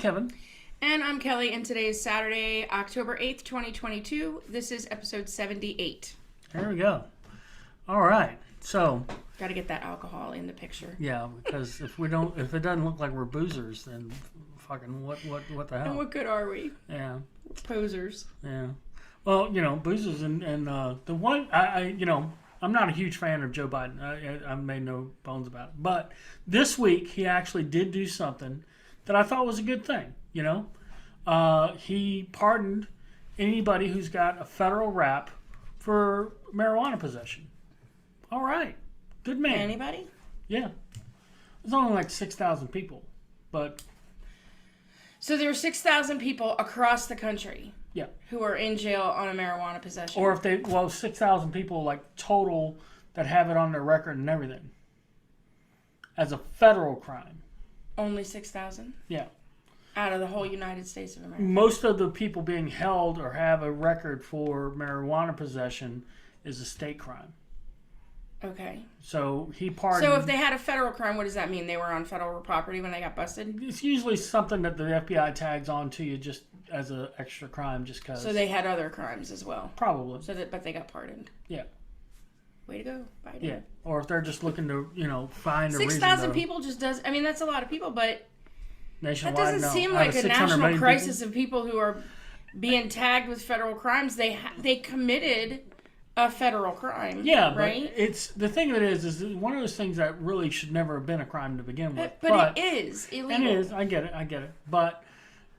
Kevin. And I'm Kelly, and today is Saturday, October 8th, 2022. This is episode 78. There we go. All right. So... Got to get that alcohol in the picture. Yeah, because if it doesn't look like we're boozers, then fucking what the hell? And what good are we? Yeah. We're posers. Yeah. Well, boozers and the one, I'm not a huge fan of Joe Biden. I've made no bones about it. But this week, he actually did do something that I thought was a good thing, He pardoned anybody who's got a federal rap for marijuana possession. All right. Good man. Anybody? Yeah. It's only like 6,000 people. But... So there are 6,000 people across the country. Yeah. Who are in jail on a marijuana possession. Or 6,000 people like total that have it on their record and everything. As a federal crime. Only 6,000? Yeah. Out of the whole United States of America. Most of the people being held or have a record for marijuana possession is a state crime. Okay. So he pardoned... So if they had a federal crime, what does that mean? They were on federal property when they got busted? It's usually something that the FBI tags on to you just as an extra crime just because... So they had other crimes as well? Probably. But they got pardoned? Yeah. Way to go, Biden. Yeah. Or if they're just looking to, find a reason 6,000 people just does... I mean, that's a lot of people, but... Nationwide, that doesn't seem like a national crisis of people who are being tagged with federal crimes. They committed a federal crime. Yeah, right? But it's the thing that is one of those things that really should never have been a crime to begin with. But it is illegal. It is. I get it. But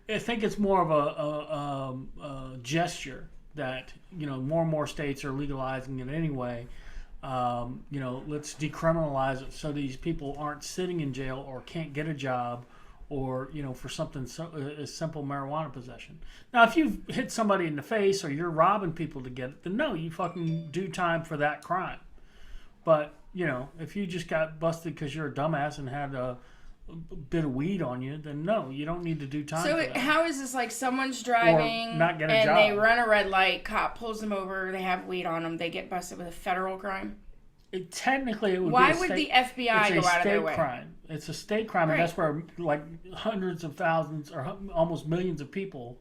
I think it's more of a gesture that more and more states are legalizing it anyway. Let's decriminalize it so these people aren't sitting in jail or can't get a job. Or, for something as simple marijuana possession. Now, if you hit somebody in the face or you're robbing people to get it, then no, you fucking do time for that crime. But, if you just got busted because you're a dumbass and had a bit of weed on you, then no, you don't need to do time for that. How is this like someone's driving or not get a and job. They run a red light, cop pulls them over, they have weed on them, they get busted with a federal crime? Technically, it would Why be would the FBI go out of their way? Crime. It's a state crime, right. And that's where like hundreds of thousands or almost millions of people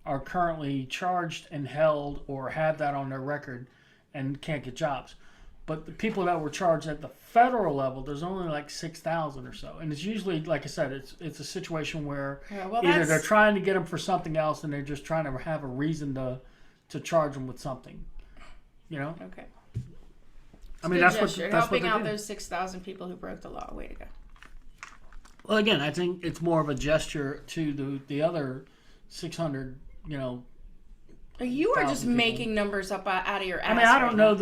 are currently charged and held or have that on their record and can't get jobs. But the people that were charged at the federal level, there's only like 6,000 or so, and it's usually, like I said, it's a situation where either they're trying to get them for something else, and they're just trying to have a reason to charge them with something. Okay. I mean, that's what helping out those 6,000 people who broke the law. Way to go. Well, again, I think it's more of a gesture to the other 600. You are just making numbers up out of your ass. I mean, I don't know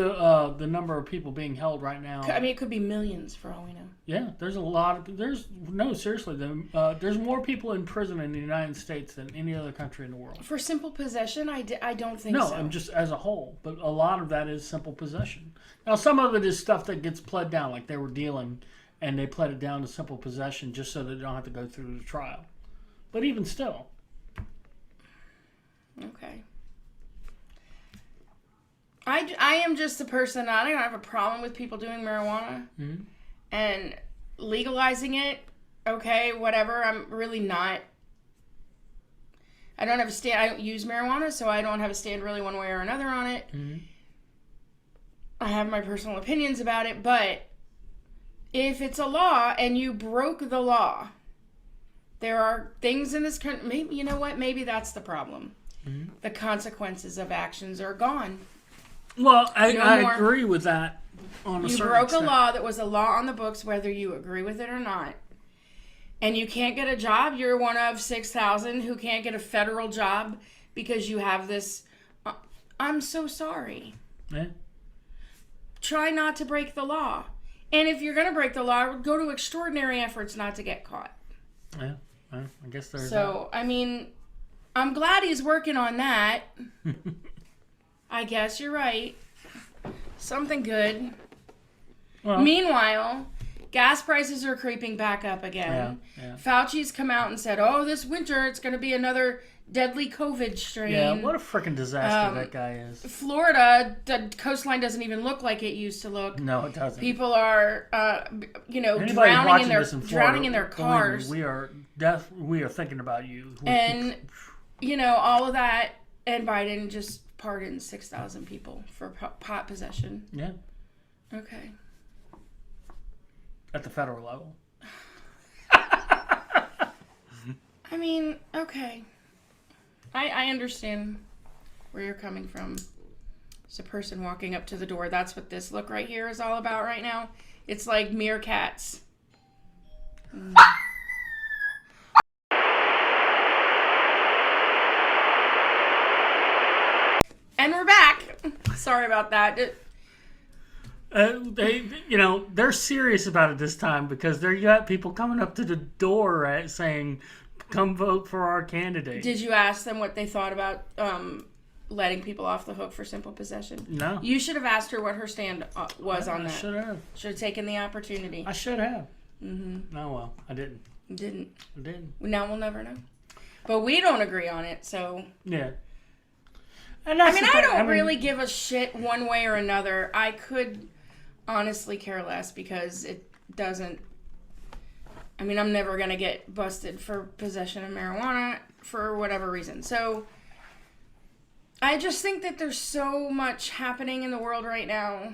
the number of people being held right now. I mean, it could be millions for all we know. Yeah, there's a lot of. Seriously, there's more people in prison in the United States than any other country in the world. For simple possession, I don't think so. No, I'm just as a whole, but a lot of that is simple possession. Now, some of it is stuff that gets pled down, like they were dealing, and they pled it down to simple possession just so they don't have to go through the trial. But even still. Okay. I am just a person, I don't have a problem with people doing marijuana and legalizing it. Okay, whatever. I'm really not. I don't have a stand. I don't use marijuana, so I don't have a stand really one way or another on it. Mm-hmm. I have my personal opinions about it, but if it's a law and you broke the law, there are things in this country. Maybe, you know what? Maybe that's the problem. Mm-hmm. The consequences of actions are gone. Well, I agree with that on a certain extent. You broke a law that was a law on the books, whether you agree with it or not. And you can't get a job. You're one of 6,000 who can't get a federal job because you have this. I'm so sorry. Yeah. Try not to break the law. And if you're going to break the law, go to extraordinary efforts not to get caught. Yeah. Well, I guess there's So, I mean, I'm glad he's working on that. I guess you're right. Something good. Well, meanwhile, gas prices are creeping back up again. Yeah. Fauci's come out and said, this winter it's going to be another deadly COVID strain. Yeah, what a freaking disaster that guy is. Florida, the coastline doesn't even look like it used to look. No, it doesn't. People are, Anybody drowning in Florida, drowning in their cars. Me, we are thinking about you. And all of that, and Biden just pardoned 6,000 people for pot possession. Yeah. Okay. At the federal level. I mean, okay. I understand where you're coming from. There's a person walking up to the door. That's what this look right here is all about right now. It's like meerkats. And we're back. Sorry about that. They're serious about it this time because you got people coming up to the door saying, "Come vote for our candidate." Did you ask them what they thought about letting people off the hook for simple possession? No. You should have asked her what her stand was on that. I should have. Should have taken the opportunity. I should have. Mm-hmm. Oh, well, I didn't. Didn't. I didn't. Now we'll never know. But we don't agree on it, so... Yeah. And I don't really give a shit one way or another. I could honestly care less because it doesn't... I'm never going to get busted for possession of marijuana for whatever reason. So, I just think that there's so much happening in the world right now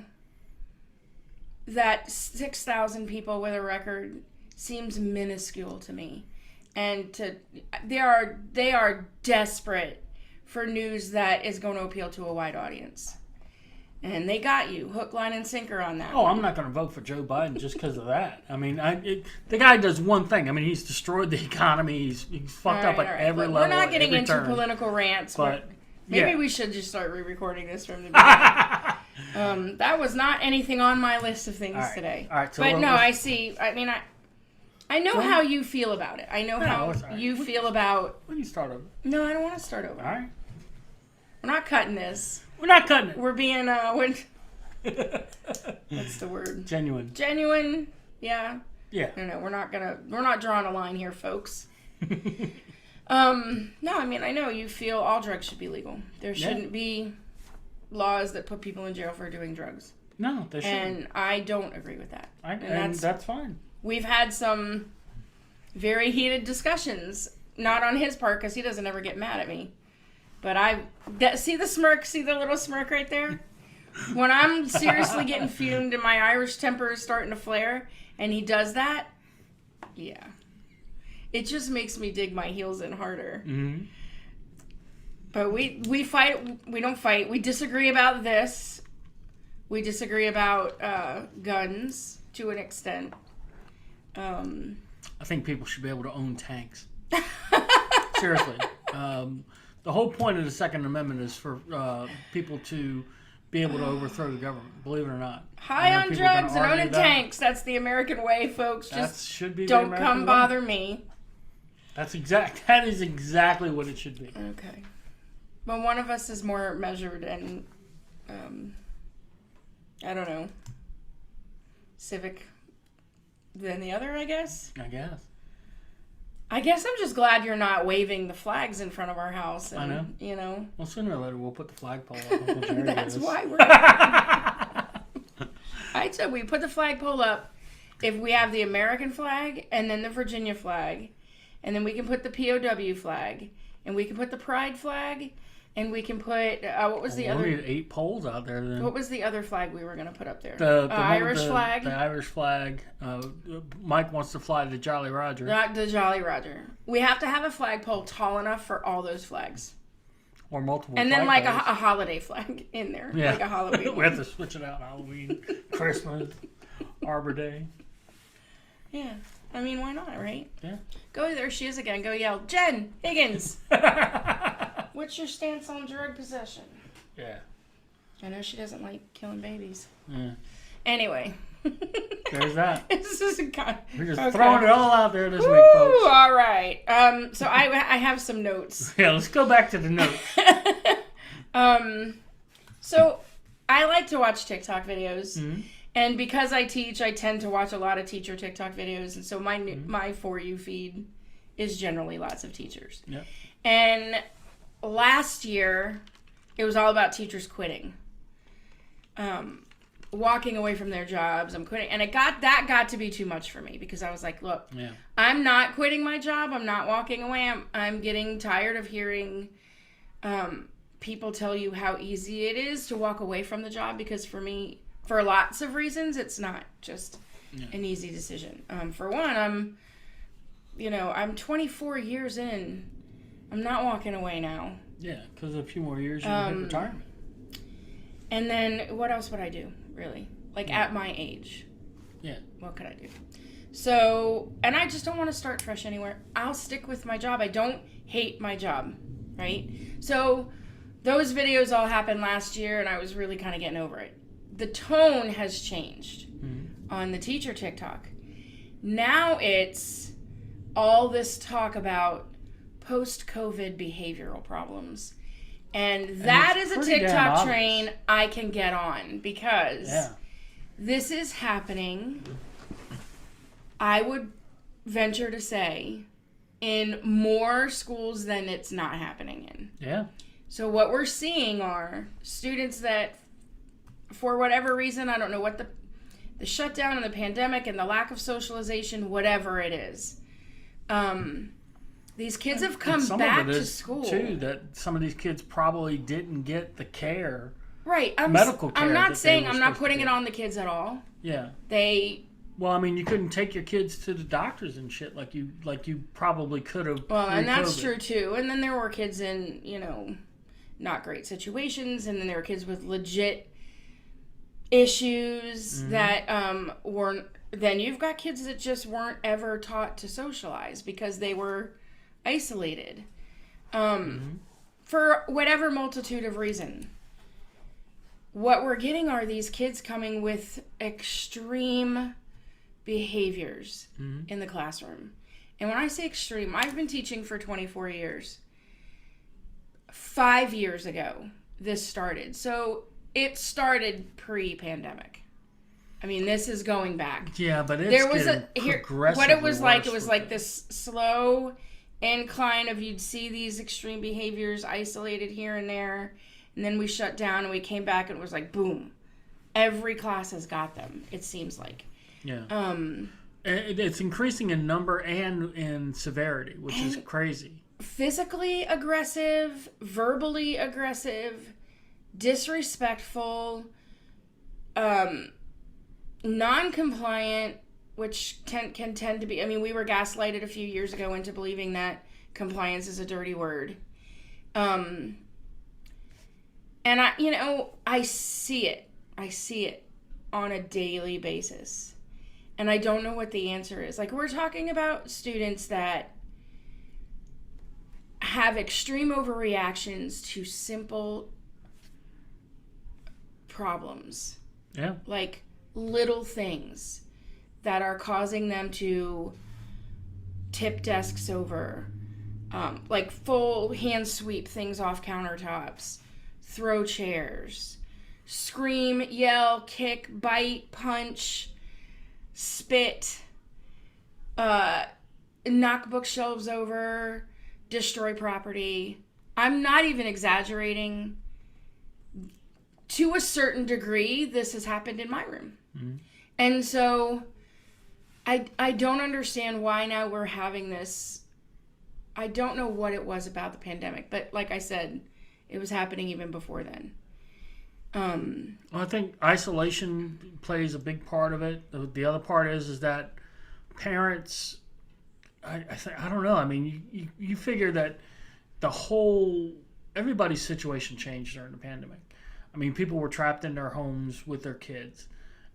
that 6,000 people with a record seems minuscule to me. And they are desperate for news that is going to appeal to a wide audience. And they got you, hook, line, and sinker on that. Oh, I'm not going to vote for Joe Biden just because of that. The guy does one thing. He's destroyed the economy. He's fucked up at every level. We're not getting into political rants, but maybe we should just start re-recording this from the beginning. That was not anything on my list of things today. All right, so but no, I see. I know how you feel about it. I know how you feel about... When you start over. No, I don't want to start over. All right. We're not cutting this. We're not cutting it. We're being, what's the word? Genuine. Genuine, yeah. Yeah. No, we're not drawing a line here, folks. No, I know you feel all drugs should be legal. There shouldn't be laws that put people in jail for doing drugs. No, there shouldn't. And I don't agree with that. And that's fine. We've had some very heated discussions, not on his part because he doesn't ever get mad at me. But see the smirk, see the little smirk right there? When I'm seriously getting fumed and my Irish temper is starting to flare and he does that, yeah. It just makes me dig my heels in harder. Mm-hmm. But we fight, we don't fight. We disagree about this. We disagree about guns to an extent. I think people should be able to own tanks. Seriously. The whole point of the Second Amendment is for people to be able to overthrow the government, believe it or not. High on drugs and owning tanks. That's the American way, folks. Don't come bother me. That is exactly what it should be. Okay. But one of us is more measured and, I don't know, civic than the other, I guess. I guess I'm just glad you're not waving the flags in front of our house. And, I know. Well, sooner or later we'll put the flagpole up. That's why we're... I said we put the flagpole up if we have the American flag and then the Virginia flag. And then we can put the POW flag. And we can put the Pride flag. And we can put... what was the other... We need 8 poles out there then. What was the other flag we were going to put up there? The Irish flag? The Irish flag. Mike wants to fly the Jolly Roger. Not the Jolly Roger. We have to have a flagpole tall enough for all those flags. Or multiple and then like a holiday flag in there. Yeah. Like a Halloween We have to switch it out. Halloween, Christmas, Arbor Day. Yeah. Why not, right? Yeah. Go there she is again. Go yell, Jen Higgins. What's your stance on drug possession? Yeah. I know she doesn't like killing babies. Yeah. Anyway. There's that. This is We're just throwing it all out there this week, folks. All right. So I have some notes. Yeah, let's go back to the notes. So I like to watch TikTok videos. Mm-hmm. And because I teach, I tend to watch a lot of teacher TikTok videos. And so my For You feed is generally lots of teachers. Yeah. And last year, it was all about teachers quitting. Walking away from their jobs. I'm quitting. And that got to be too much for me because I was like, look, I'm not quitting my job. I'm not walking away. I'm getting tired of hearing people tell you how easy it is to walk away from the job, because for me, for lots of reasons, it's not just an easy decision. For one, I'm 24 years in. I'm not walking away now. Yeah, because a few more years you can hit retirement. And then what else would I do, really? At my age. Yeah. What could I do? So, and I just don't want to start fresh anywhere. I'll stick with my job. I don't hate my job, right? So those videos all happened last year, and I was really kind of getting over it. The tone has changed on the teacher TikTok. Now it's all this talk about post-COVID behavioral problems. And that is a TikTok train I can get on, because this is happening, I would venture to say, in more schools than it's not happening in. Yeah. So what we're seeing are students that, for whatever reason, I don't know what the shutdown and the pandemic and the lack of socialization, whatever it is, these kids have come back to school. Too, that some of these kids probably didn't get the care, right? Medical care. I'm not saying I'm not putting it on the kids at all. Yeah. Well, I mean, you couldn't take your kids to the doctors and shit like you probably could have. Well, and that's true too. And then there were kids in not great situations, and then there were kids with legit issues that weren't. Then you've got kids that just weren't ever taught to socialize because they were isolated for whatever multitude of reason. What we're getting are these kids coming with extreme behaviors in the classroom. And when I say extreme, I've been teaching for 24 years. 5 years ago, this started. So it started pre-pandemic. I mean, this is going back. Yeah, but progressively what it was like. worse It was like this slow incline of you'd see these extreme behaviors isolated here and there, and then we shut down and we came back and it was like boom, every class has got them. It seems like. Yeah. It's increasing in number and in severity, which is crazy. Physically aggressive, verbally aggressive, disrespectful, non-compliant, which can tend to be, I mean, we were gaslighted a few years ago into believing that compliance is a dirty word. And I see it. I see it on a daily basis. And I don't know what the answer is. Like, we're talking about students that have extreme overreactions to simple problems. Yeah. Like little things that are causing them to tip desks over, like full hand sweep things off countertops, throw chairs, scream, yell, kick, bite, punch, spit, knock bookshelves over, destroy property. I'm not even exaggerating. To a certain degree, this has happened in my room. Mm-hmm. And so I don't understand why now we're having this. I don't know what it was about the pandemic, but like I said, it was happening even before then. Well, I think isolation plays a big part of it. The other part is that parents, I don't know. I mean, you figure that everybody's situation changed during the pandemic. I mean, people were trapped in their homes with their kids,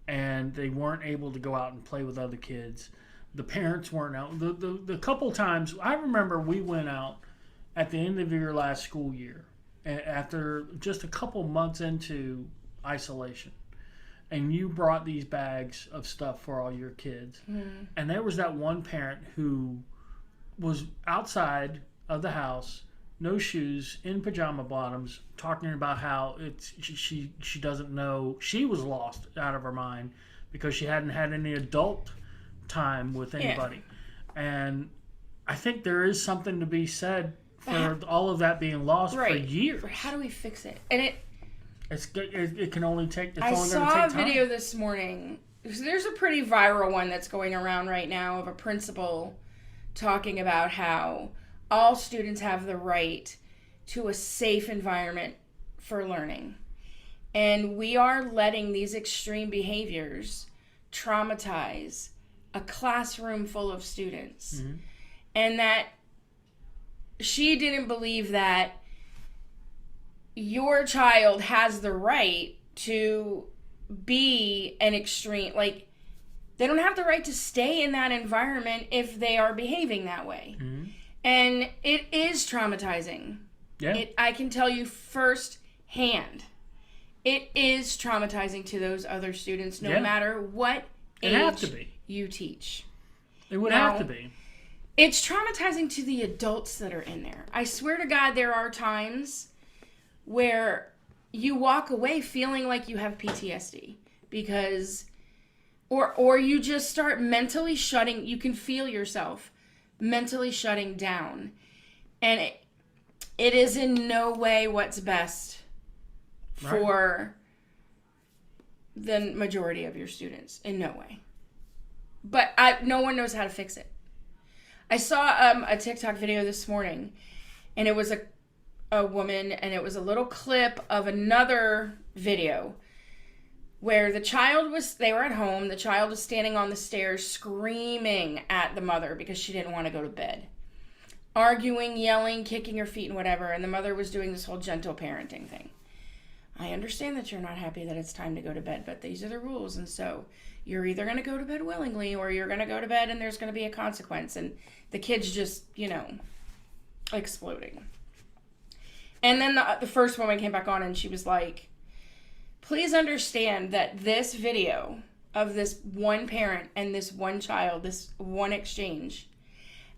and they weren't able to go out and play with other kids. The parents weren't out. The couple times, I remember we went out at the end of your last school year, after just a couple months into isolation, and you brought these bags of stuff for all your kids. Mm. And there was that one parent who was outside of the house, no shoes, in pajama bottoms, talking about how she doesn't know, she was lost out of her mind because she hadn't had any adult time with anybody. Yeah. And I think there is something to be said for all of that being lost for years. How do we fix it? And it can only take. It's I only saw going to take a time. video this morning. There's a pretty viral one that's going around right now of a principal talking about how all students have the right to a safe environment for learning. And we are letting these extreme behaviors traumatize a classroom full of students. Mm-hmm. And that she didn't believe that your child has the right to be an extreme, like, they don't have the right to stay in that environment if they are behaving that way. Mm-hmm. And it is traumatizing. Yeah. I can tell you firsthand, it is traumatizing to those other students, no matter what age you teach. It would have to be. It's traumatizing to the adults that are in there. I swear to God, there are times where you walk away feeling like you have PTSD because, or you just start mentally shutting, you can feel yourself mentally shutting down. And it is in no way what's best for the majority of your students. In no way. But no one knows how to fix it. I saw a TikTok video this morning, and it was a woman, and it was a little clip of another video where they were at home, the child was standing on the stairs screaming at the mother because she didn't want to go to bed. Arguing, yelling, kicking her feet and whatever, and the mother was doing this whole gentle parenting thing. I understand that you're not happy that it's time to go to bed, but these are the rules, and so you're either going to go to bed willingly or you're going to go to bed and there's going to be a consequence. And the kid's just, exploding. And then the first woman came back on and she was like, please understand that this video of this one parent and this one child, this one exchange,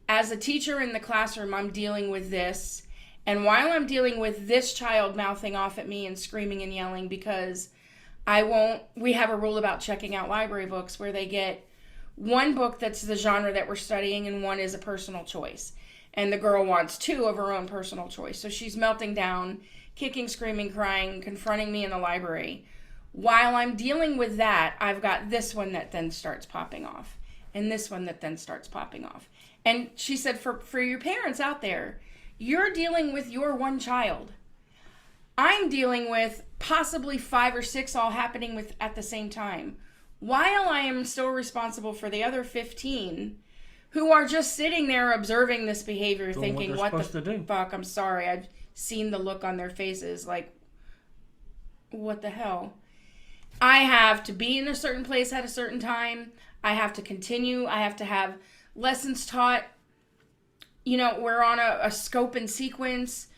as a teacher in the classroom, I'm dealing with this. And while I'm dealing with this child mouthing off at me and screaming and yelling because we have a rule about checking out library books where they get one book that's the genre that we're studying and one is a personal choice. And the girl wants two of her own personal choice. So she's melting down, kicking, screaming, crying, confronting me in the library. While I'm dealing with that, I've got this one that then starts popping off. And this one that then starts popping off. And she said, for your parents out there, you're dealing with your one child. I'm dealing with possibly 5 or 6 all happening at the same time. While I am still responsible for the other 15 who are just sitting there observing this behavior, thinking, what the fuck? I'm sorry. I've seen the look on their faces like, what the hell? I have to be in a certain place at a certain time. I have to continue. I have to have lessons taught. We're on a scope and sequence.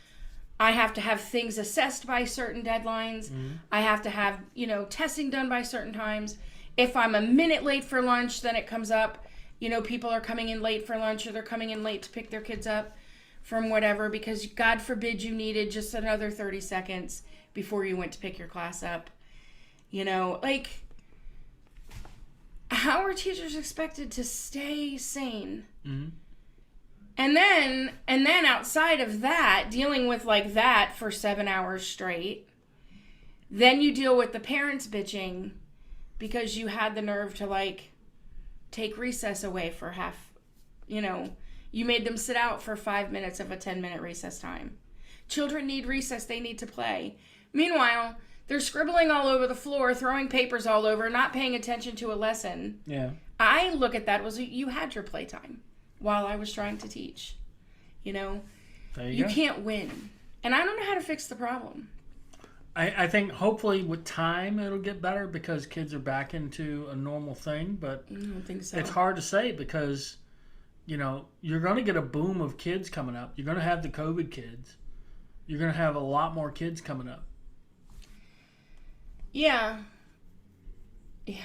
I have to have things assessed by certain deadlines. Mm-hmm. I have to have, testing done by certain times. If I'm a minute late for lunch, then it comes up, people are coming in late for lunch or they're coming in late to pick their kids up from whatever because God forbid you needed just another 30 seconds before you went to pick your class up. How are teachers expected to stay sane? Mm-hmm. And then outside of that, dealing with like that for 7 hours straight, then you deal with the parents bitching because you had the nerve to take recess away for half, you made them sit out for 5 minutes of a 10-minute recess time. Children need recess, they need to play. Meanwhile, they're scribbling all over the floor, throwing papers all over, not paying attention to a lesson. Yeah. I look at that you had your playtime while I was trying to teach. You can't win. And I don't know how to fix the problem. I think hopefully with time it'll get better because kids are back into a normal thing, but I don't think so. It's hard to say because, you're going to get a boom of kids coming up. You're going to have the COVID kids. You're going to have a lot more kids coming up. Yeah. Yeah.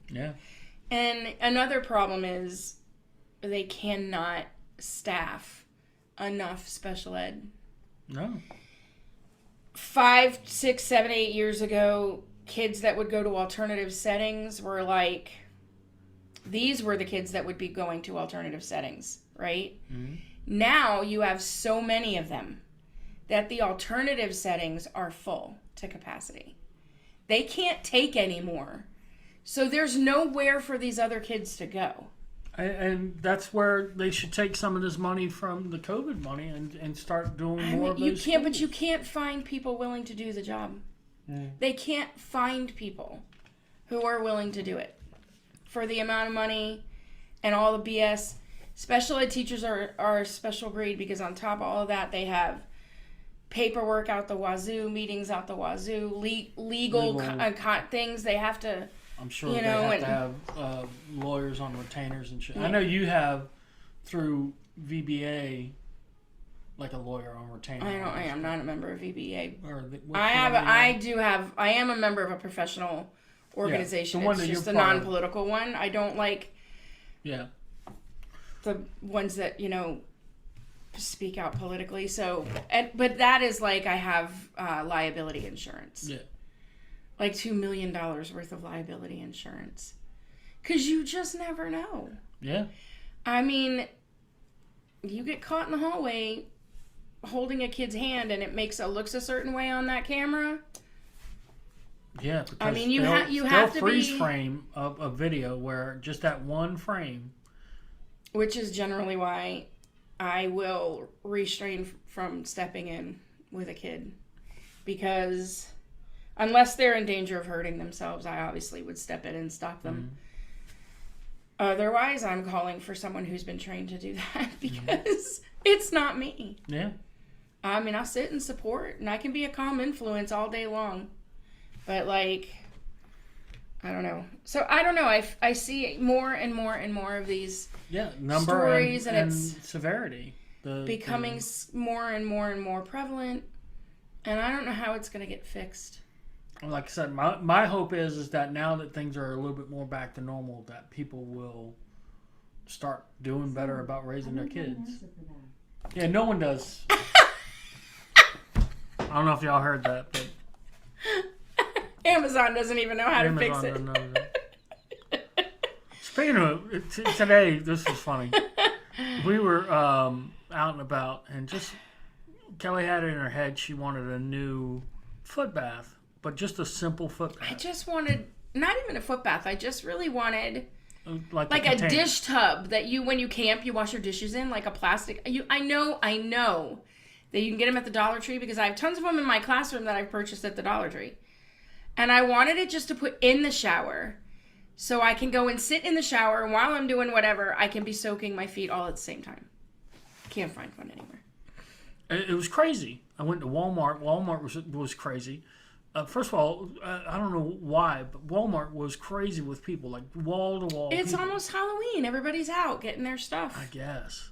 Yeah. And another problem is they cannot staff enough special ed. No. 5, 6, 7, 8 years ago, kids that would go to alternative settings were these were the kids that would be going to alternative settings, right? Mm-hmm. Now you have so many of them that the alternative settings are full to capacity. They can't take any more. So there's nowhere for these other kids to go. And that's where they should take some of this money from the COVID money and start doing more of those schools. But you can't find people willing to do the job. They can't find people who are willing to do it for the amount of money and all the BS. Special ed teachers are a special breed because on top of all of that, they have paperwork out the wazoo, meetings out the wazoo, legal things they have to. I'm sure they have to have lawyers on retainers and shit. Yeah. I know you have through VBA, like a lawyer on retainer. I am not a member of VBA. I am a member of a professional organization. Yeah, it's just a non-political one. I don't like. Yeah. The ones that speak out politically. So, but that is like I have liability insurance. Yeah. Like $2 million worth of liability insurance. Because you just never know. Yeah. I mean, you get caught in the hallway holding a kid's hand and it looks a certain way on that camera. Yeah, because I mean, you have to freeze frame a video where just that one frame. Which is generally why I will restrain from stepping in with a kid. Because unless they're in danger of hurting themselves, I obviously would step in and stop them. Otherwise, I'm calling for someone who's been trained to do that because it's not me. Yeah. I mean, I'll sit and support, and I can be a calm influence all day long. But, I don't know. So, I don't know. I see more and more and more of these stories, and it's severity. Becoming more and more and more prevalent, and I don't know how it's going to get fixed. Like I said, my hope is that now that things are a little bit more back to normal, that people will start doing better about raising their kids. Yeah, no one does. I don't know if y'all heard that, but Amazon doesn't even know how to fix it. Speaking of today, this was funny. We were out and about, and just Kelly had it in her head she wanted a new foot bath. But just a simple foot bath. I just wanted, not even a foot bath. I just really wanted like a dish tub that when you camp, you wash your dishes in, like a plastic. I know that you can get them at the Dollar Tree because I have tons of them in my classroom that I've purchased at the Dollar Tree. And I wanted it just to put in the shower so I can go and sit in the shower, and while I'm doing whatever, I can be soaking my feet all at the same time. Can't find one anywhere. It was crazy. I went to Walmart. Walmart was crazy. First of all, I don't know why, but Walmart was crazy with people, like wall to wall. It's almost Halloween. Everybody's out getting their stuff. I guess.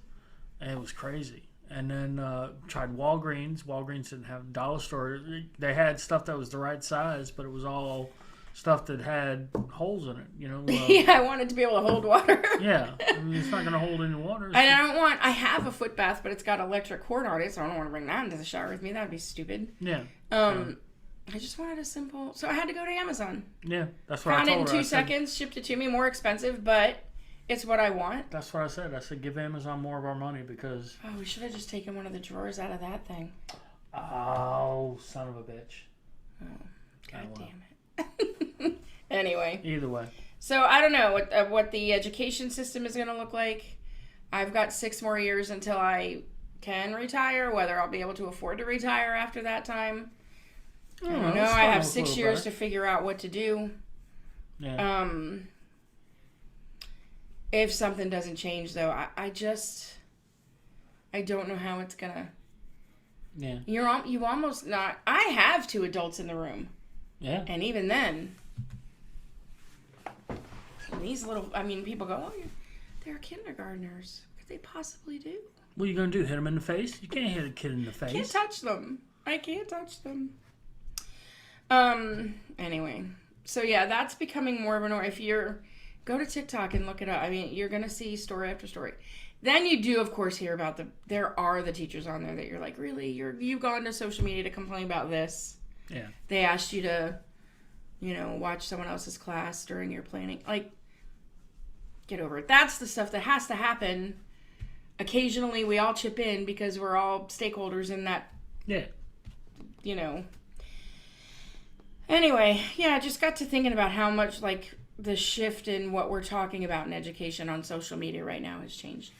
And it was crazy. And then tried Walgreens. Walgreens didn't have dollar store. They had stuff that was the right size, but it was all stuff that had holes in it. Yeah, I wanted to be able to hold water. Yeah, I mean, it's not going to hold any water. And I have a foot bath, but it's got electric cord on it, so I don't want to bring that into the shower with me. That would be stupid. Yeah. I just wanted a simple... So I had to go to Amazon. Yeah, that's what I told her. Found it in 2 seconds, shipped it to me, more expensive, but it's what I want. That's what I said. I said, give Amazon more of our money because... Oh, we should have just taken one of the drawers out of that thing. Oh, son of a bitch. Oh, God damn it. Anyway. Either way. So I don't know what the education system is going to look like. I've got 6 more years until I can retire. Whether I'll be able to afford to retire after that time... I don't know. I have 6 years to figure out what to do. Yeah. If something doesn't change, though, I don't know how it's gonna. Yeah. You almost not. I have 2 adults in the room. Yeah. And even then, these little. I mean, people go, "Oh, they're kindergartners. What could they possibly do?" What are you gonna do? Hit them in the face? You can't hit a kid in the face. Can't touch them. I can't touch them. Anyway, so yeah, that's becoming more of an, if you're, go to TikTok and look it up. I mean, you're going to see story after story. Then you do, of course, hear about there are the teachers on there that you're like, really? You've gone to social media to complain about this. Yeah. They asked you to, watch someone else's class during your planning. Like, get over it. That's the stuff that has to happen. occasionally we all chip in because we're all stakeholders in that. Yeah. You know. Anyway, yeah, I just got to thinking about how much, like, the shift in what we're talking about in education on social media right now has changed.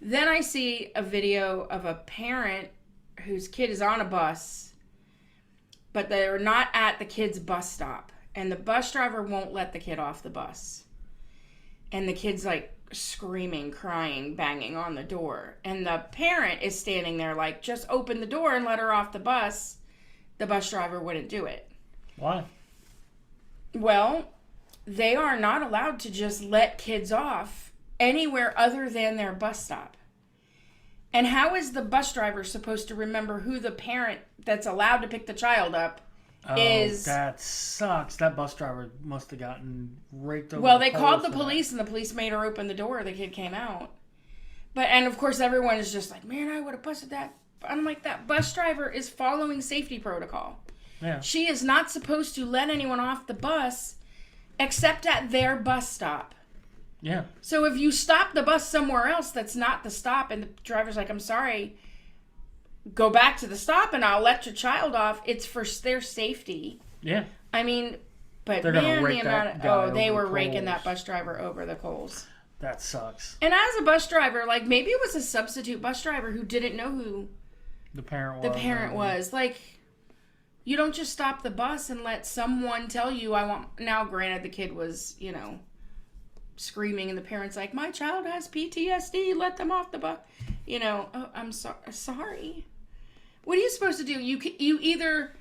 Then I see a video of a parent whose kid is on a bus, but they're not at the kid's bus stop. And the bus driver won't let the kid off the bus. And the kid's, like, screaming, crying, banging on the door. And the parent is standing there like, just open the door and let her off the bus. The bus driver wouldn't do it. Why? Well, they are not allowed to just let kids off anywhere other than their bus stop. And how is the bus driver supposed to remember who the parent that's allowed to pick the child up is? That sucks. That bus driver must have gotten raked over. Well, they called the police, and the police made her open the door. The kid came out. And of course, everyone is just like, man, I would have busted that. I'm like, that bus driver is following safety protocol. Yeah. She is not supposed to let anyone off the bus except at their bus stop. Yeah. So if you stop the bus somewhere else that's not the stop, and the driver's like, I'm sorry, go back to the stop and I'll let your child off, it's for their safety. Yeah. I mean, but they're man, rake the amount that guy of, they over were the raking coals. that bus driver over the coals. That sucks. And as a bus driver, like, maybe it was a substitute bus driver who didn't know who The parent was. Like, you don't just stop the bus and let someone tell you, I want... Now, granted, the kid was, you know, screaming, and the parent's like, my child has PTSD, let them off the bus. You know, oh, I'm sorry. What are you supposed to do? You either...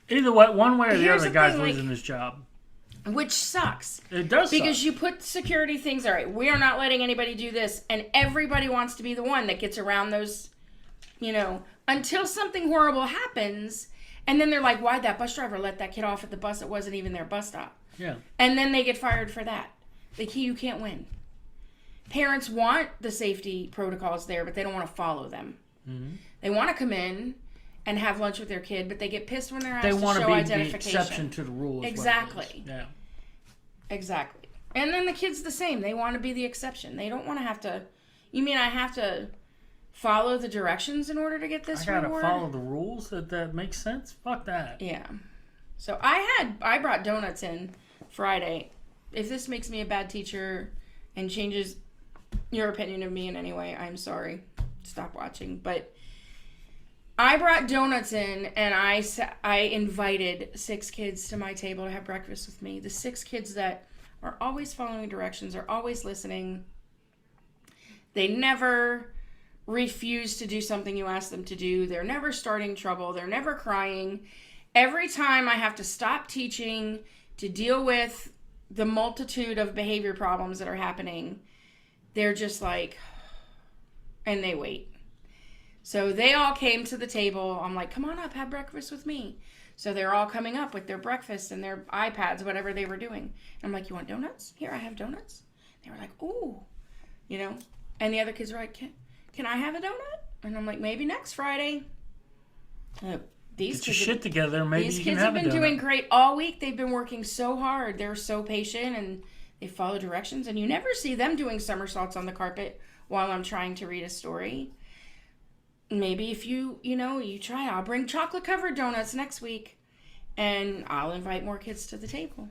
Either way, one way or the Here's other, the the guy's thing, like- losing his job. Which sucks. It does Because suck. you put security things, all right, we are not letting anybody do this, and everybody wants to be the one that gets around those, you know, until something horrible happens, and then they're like, why'd that bus driver let that kid off at the bus? It wasn't even their bus stop. Yeah. And then they get fired for that. Like, you can't win. Parents want the safety protocols there, but they don't want to follow them. Mm-hmm. They want to come in and have lunch with their kid, but they get pissed when they're asked They to want show to be the identification. exception to the rule. Exactly. Yeah. Exactly. And then the kid's the same. They want to be the exception. They don't want to have to... You mean I have to follow the directions in order to get this I gotta reward? follow the rules? That makes sense? Fuck that. Yeah. So I brought donuts in Friday. If this makes me a bad teacher and changes your opinion of me in any way, I'm sorry. Stop watching. But I brought donuts in, and I invited 6 kids to my table to have breakfast with me. The 6 kids that are always following directions, are always listening. They never refuse to do something you ask them to do. They're never starting trouble. They're never crying. Every time I have to stop teaching to deal with the multitude of behavior problems that are happening, they're just like, and they wait. So they all came to the table. I'm like, come on up, have breakfast with me. So they're all coming up with their breakfast and their iPads, whatever they were doing. And I'm like, you want donuts? Here, I have donuts. They were like, ooh, you know. And the other kids were like, can I have a donut? And I'm like, maybe next Friday. These Get your kids shit together. Maybe these you can kids have have been a donut. doing great all week. They've been working so hard. They're so patient, and they follow directions. And you never see them doing somersaults on the carpet while I'm trying to read a story. Maybe if you try, I'll bring chocolate covered donuts next week, and I'll invite more kids to the table.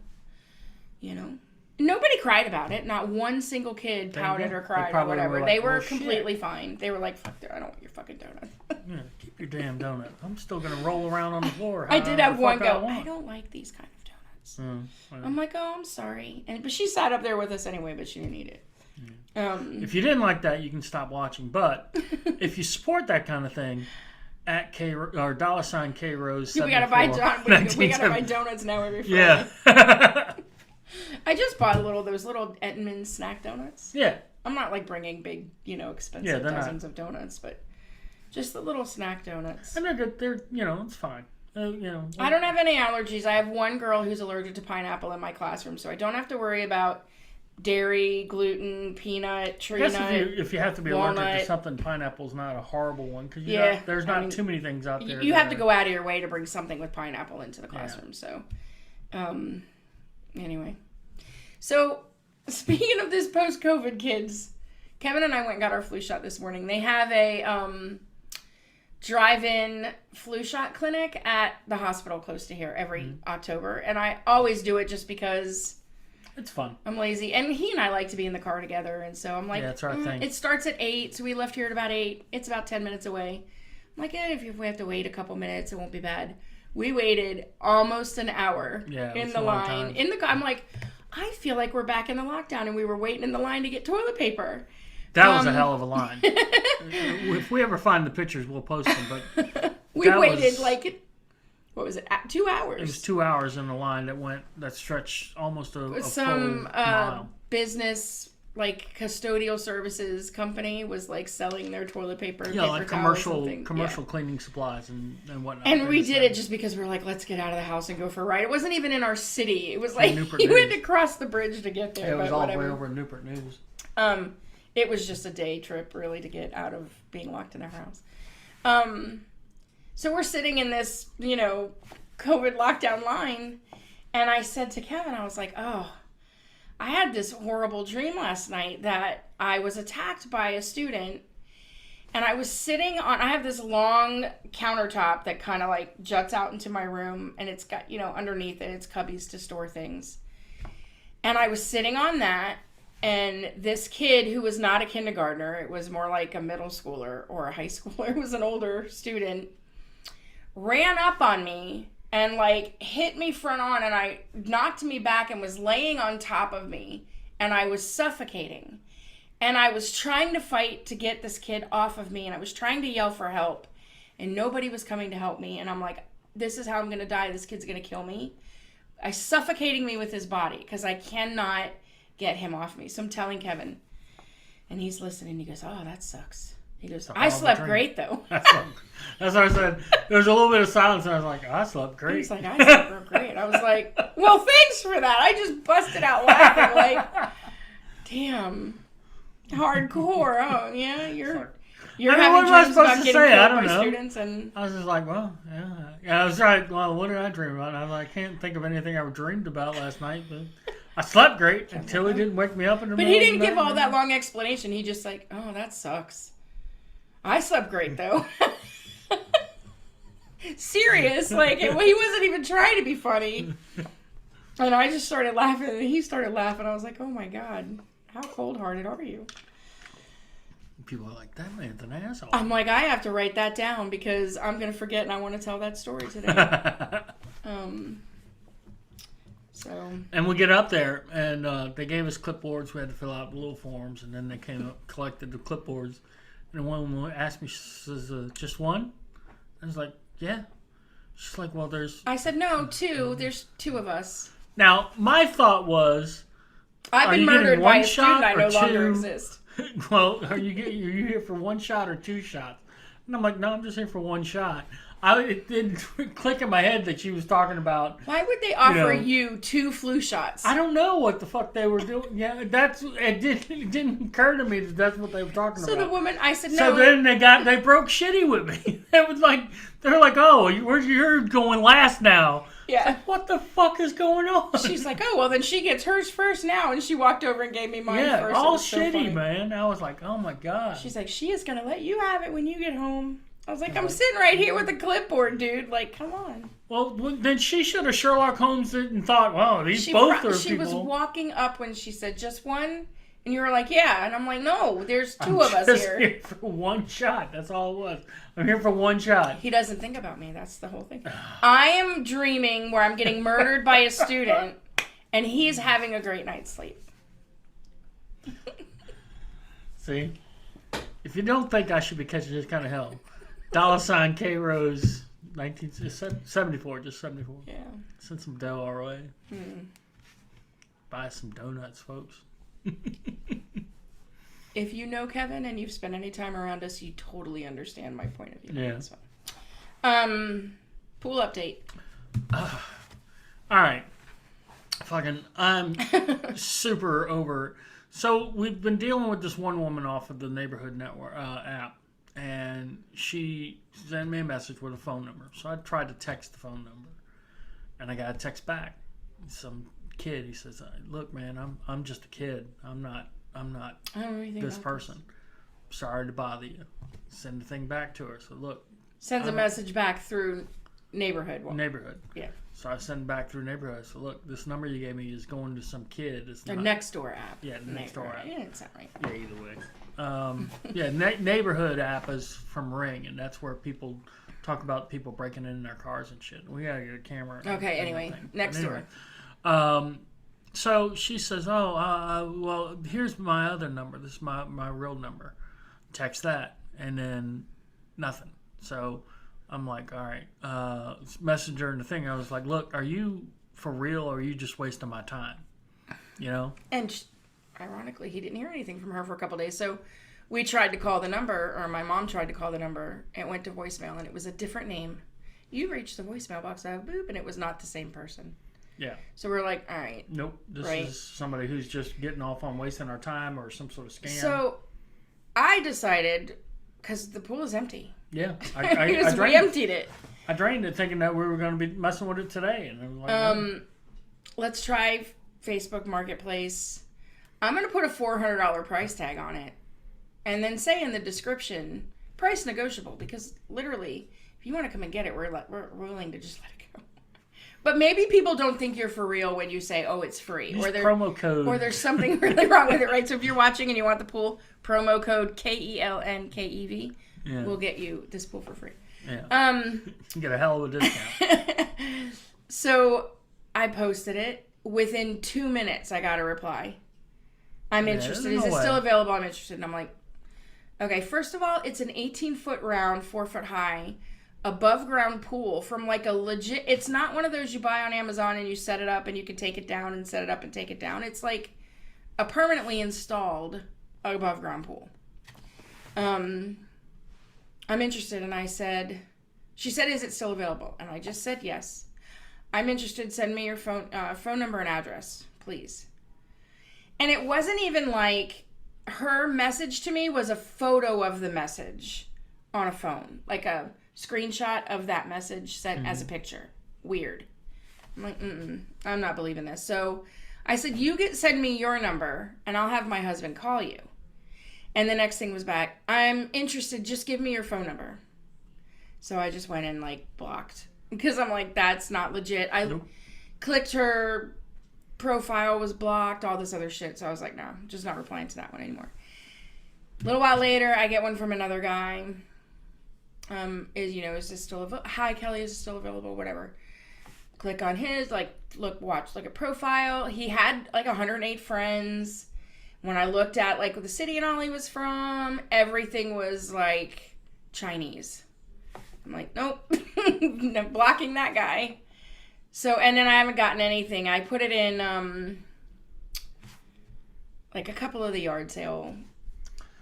You know, nobody cried about it. Not one single kid pouted or cried or whatever. They were completely fine. They were like, "Fuck, I don't want your fucking donut." Yeah, keep your damn donut. I'm still gonna roll around on the floor. I did have one go, I I don't like these kind of donuts. well. I'm like, oh, I'm sorry. But she sat up there with us anyway, but she didn't eat it. If you didn't like that, you can stop watching. But if you support that kind of thing, at K or $sign K Rose. we gotta buy donuts now every Friday. Yeah. I just bought those little Entenmann's snack donuts. Yeah. I'm not like bringing big, expensive dozens of donuts, but just the little snack donuts. And they're good. They're it's fine. I don't have any allergies. I have one girl who's allergic to pineapple in my classroom, so I don't have to worry about dairy, gluten, peanut, tree nut. If you have to be walnut. allergic to something, pineapple's not a horrible one because there's not too many things out there. You have to go out of your way to bring something with pineapple into the classroom. So, anyway. So, speaking of this post-COVID kids, Kevin and I went and got our flu shot this morning. They have a drive-in flu shot clinic at the hospital close to here every October. And I always do it just because it's fun. I'm lazy. And he and I like to be in the car together. And so I'm like, yeah, it's our thing. It starts at 8, so we left here at about 8. It's about 10 minutes away. I'm like, if we have to wait a couple minutes, it won't be bad. We waited almost an hour in the line. I'm like, I feel like we're back in the lockdown and we were waiting in the line to get toilet paper. That was a hell of a line. If we ever find the pictures, we'll post them. But we waited what was it? 2 hours. It was 2 hours in the line that stretched almost a some full mile. Business custodial services company was selling their toilet paper. Yeah, paper like commercial cleaning supplies and whatnot. And we did it just because we were like, let's get out of the house and go for a ride. It wasn't even in our city. It was like you had to cross the bridge to get there. Yeah, it was all the way over in Newport News. It was just a day trip, really, to get out of being locked in our house. So we're sitting in this, COVID lockdown line, and I said to Kevin, I was like, oh, I had this horrible dream last night that I was attacked by a student, and I was sitting on, I have this long countertop that kind of juts out into my room, and it's got, underneath it, it's cubbies to store things. And I was sitting on that, and this kid who was not a kindergartner, it was more like a middle schooler or a high schooler, it was an older student, ran up on me and hit me front on, and I knocked me back and was laying on top of me, and I was suffocating. And I was trying to fight to get this kid off of me, and I was trying to yell for help, and nobody was coming to help me. And I'm like, this is how I'm going to die. This kid's going to kill me. He's suffocating me with his body because I cannot get him off me. So I'm telling Kevin, and he's listening. He goes, oh, that sucks. He goes, I slept great, though. That's what I said. There was a little bit of silence, and I was like, I slept great. He's like, I slept real great. I was like, well, thanks for that. I just busted out laughing damn, hardcore. Oh, yeah, you're having dreams about getting killed by students. And I was just like, well, yeah. I was like, well, what did I dream about? And I was like, I can't think of anything I dreamed about last night, but I slept great until he didn't wake me up in the middle of the night. But he didn't give all that long explanation. He just oh, that sucks. I slept great, though. Serious. He wasn't even trying to be funny. And I just started laughing, and he started laughing. I was like, oh, my God. How cold-hearted are you? People are like, that man's an asshole. I'm like, I have to write that down because I'm going to forget, and I want to tell that story today. And we get up there, and they gave us clipboards. We had to fill out little forms, and then they came up, collected the clipboards. And one woman asked me, she says, just one? I was like, yeah. She's like, well, there's... I said, no, 2. There's 2 of us. Now, my thought was... I've been murdered by a student I no longer exist. Well, are you here for 1 shot or 2 shots? And I'm like, no, I'm just here for 1 shot. It didn't click in my head that she was talking about. Why would they offer you 2 flu shots? I don't know what the fuck they were doing. Yeah, it didn't occur to me that that's what they were talking about. So the woman, I said no. So then they broke shitty with me. It was they're like, oh, you're going last now. Yeah. Like, what the fuck is going on? She's like, oh, well, then she gets hers first now. And she walked over and gave me mine first. Yeah, all shitty, so man. I was like, oh my God. She's like, she is going to let you have it when you get home. I was like, I'm sitting right here with a clipboard, dude. Come on. Well, then she should have Sherlock Holmes it and thought, wow, both are She people. was walking up when she said, just one? And you were like, yeah. And I'm like, no, there's 2 of us here. I'm just here for 1 shot. That's all it was. I'm here for 1 shot. He doesn't think about me. That's the whole thing. I am dreaming where I'm getting murdered by a student, and he's having a great night's sleep. See? If you don't think I should be catching this kind of hell, $ K Rose 1974, just 74. Yeah. Send some dough our way. Buy some donuts, folks. If you know Kevin and you've spent any time around us, you totally understand my point of view. Yeah. That's fine. Pool update. All right. I'm super over. So we've been dealing with this one woman off of the Neighborhood Network app, and she sent me a message with a phone number. So I tried to text the phone number, and I got a text back. Some kid, he says, look, man, I'm just a kid. I'm not I don't know anything this about person. Sorry to bother you. Send the thing back to her. So look. Sends a message back through neighborhood. Yeah. So I send back through neighborhood. So look, this number you gave me is going to some kid. It's the not, next door app. Yeah, the next door app. Yeah, it's not right. Yeah, either way. Neighborhood app is from Ring, and that's where people talk about people breaking in their cars and shit. We gotta get a camera. Okay. Anyway, next door. So she says, well, here's my other number. This is my real number. Text that, and then nothing. So I'm like, all right. Messenger and the thing, I was like, look, are you for real or are you just wasting my time? You know? And ironically, he didn't hear anything from her for a couple days. So we tried to call the number, or my mom tried to call the number. It went to voicemail, and it was a different name. You reached the voicemail box, boop, and it was not the same person. Yeah. So we're like, all right. Nope. This is somebody who's just getting off on wasting our time or some sort of scam. So I decided, because the pool is empty. Yeah. I we emptied it. I drained it thinking that we were going to be messing with it today. And I was like, no. Let's try Facebook Marketplace. I'm going to put a $400 price tag on it. And then say in the description, price negotiable. Because literally, if you want to come and get it, we're willing to just let it go. But maybe people don't think you're for real when you say, oh, it's free. Use promo code. Or there's something really wrong with it, right? So if you're watching and you want the pool, promo code KELNKEV will get you this pool for free. Yeah. You get a hell of a discount. So I posted it. Within 2 minutes, I got a reply. I'm interested. Is it still available? I'm interested. And I'm like, okay, first of all, it's an 18-foot round, 4-foot high, above ground pool from like a legit, it's not one of those you buy on Amazon and you set it up and you can take it down and set it up and take it down. It's like a permanently installed above ground pool. I'm interested. And she said, is it still available? And I just said, yes. I'm interested. Send me your phone number and address, please. And it wasn't even like her message to me was a photo of the message on a phone, like a screenshot of that message sent as a picture. Weird. I'm like, I'm not believing this. So I said, send me your number and I'll have my husband call you. And the next thing was back, I'm interested, just give me your phone number. So I just went and like blocked because I'm like, that's not legit. I clicked her profile, was blocked, all this other shit. So I was like, no, I'm just not replying to that one anymore. A little while later, I get one from another guy. Is this still available? Hi, Kelly, is it still available? Whatever. Click on his, look at profile. He had 108 friends. When I looked at the city and all he was from, everything was Chinese. I'm like, nope, I'm blocking that guy. So, and then I haven't gotten anything. I put it in a couple of the yard sale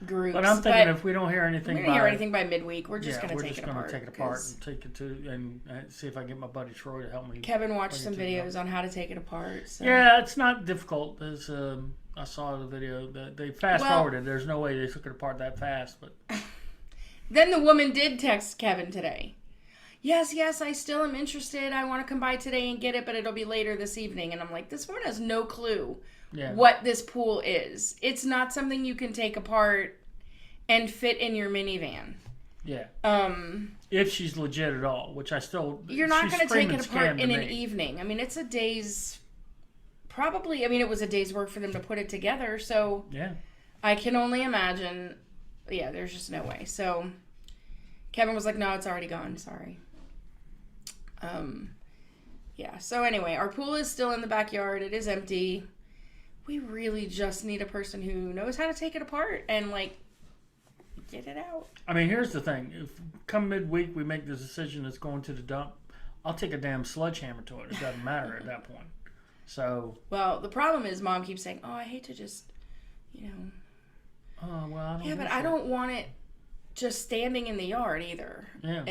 groups. But I'm thinking if we don't hear anything, by midweek, we're just going to take it apart. Take it apart and take it to and see if I can get my buddy Troy to help me. Kevin watched some videos on how to take it apart. So. Yeah, it's not difficult. There's I saw the video that they fast forwarded. There's no way they took it apart that fast, but. Then the woman did text Kevin today. Yes, I still am interested. I want to come by today and get it, but it'll be later this evening. And I'm like, this woman has no clue what this pool is. It's not something you can take apart and fit in your minivan. Yeah. If she's legit at all, which I still... You're not going to take it apart in an evening. I mean, it's a day's... Probably, it was a day's work for them to put it together, so... Yeah. I can only imagine... Yeah, there's just no way. So, Kevin was like, no, it's already gone. Sorry. Yeah. So anyway, our pool is still in the backyard. It is empty. We really just need a person who knows how to take it apart and get it out. Here's the thing. If come midweek we make the decision it's going to the dump, I'll take a damn sledgehammer to it. It doesn't matter at that point. So. Well, the problem is Mom keeps saying, oh, I hate to just, Oh, well, I don't Yeah, but I don't want it just standing in the yard either. Yeah.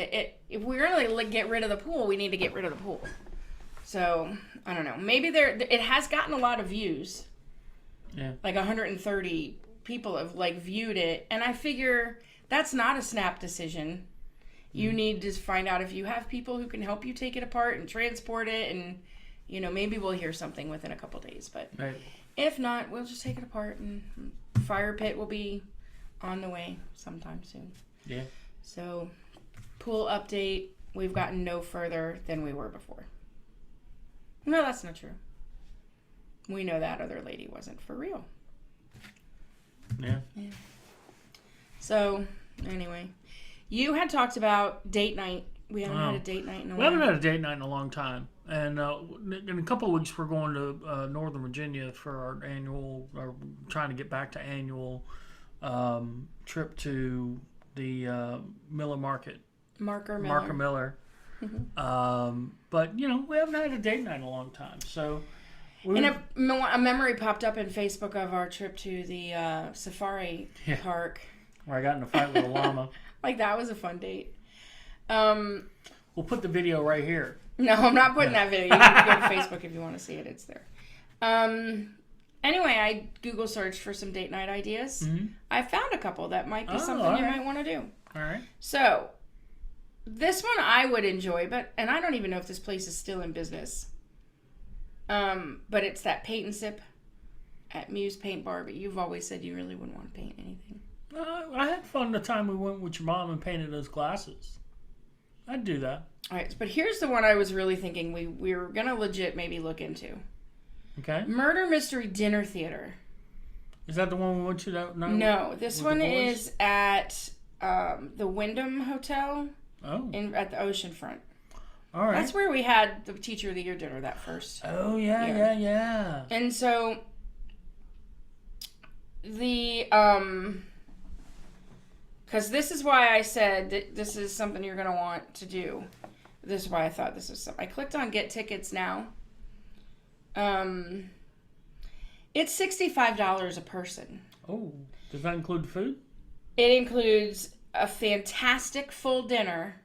If we're going to get rid of the pool, we need to get rid of the pool. So, I don't know. Maybe it has gotten a lot of views. Yeah. 130 people have viewed it. And I figure that's not a snap decision. You need to find out if you have people who can help you take it apart and transport it. And, maybe we'll hear something within a couple days. But If not, we'll just take it apart, and fire pit will be on the way sometime soon. Yeah. So, pool update. We've gotten no further than we were before. No, that's not true. We know that other lady wasn't for real. Yeah. So, anyway. You had talked about date night. We haven't had a date night in a while. We haven't had a date night in a long time. And in a couple of weeks, we're going to Northern Virginia for our annual, or trying to get back to annual trip to the Miller Market. Marker Miller. Mm-hmm. But, you know, we haven't had a date night in a long time. So, and a memory popped up in Facebook of our trip to the safari park. Where I got in a fight with a llama. Like, that was a fun date. We'll put the video right here. No, I'm not putting that video. You can go to Facebook if you want to see it. It's there. Anyway, I Google searched for some date night ideas. Mm-hmm. I found a couple that might be something you might want to do. All right. So, this one I would enjoy, and I don't even know if this place is still in business. But it's that paint and sip at Muse Paint Bar, but you've always said you really wouldn't want to paint anything. I had fun the time we went with your mom and painted those glasses. I'd do that. All right, but here's the one I was really thinking we were going to legit maybe look into. Okay. Murder Mystery Dinner Theater. Is that the one we went to that night? No, this one is at the Wyndham Hotel at the oceanfront. All right. That's where we had the Teacher of the Year dinner that first. Oh, yeah. And so because this is why I said that this is something you're going to want to do. This is why I thought this was something. I clicked on Get Tickets Now. It's $65 a person. Oh, does that include food? It includes a fantastic full dinner,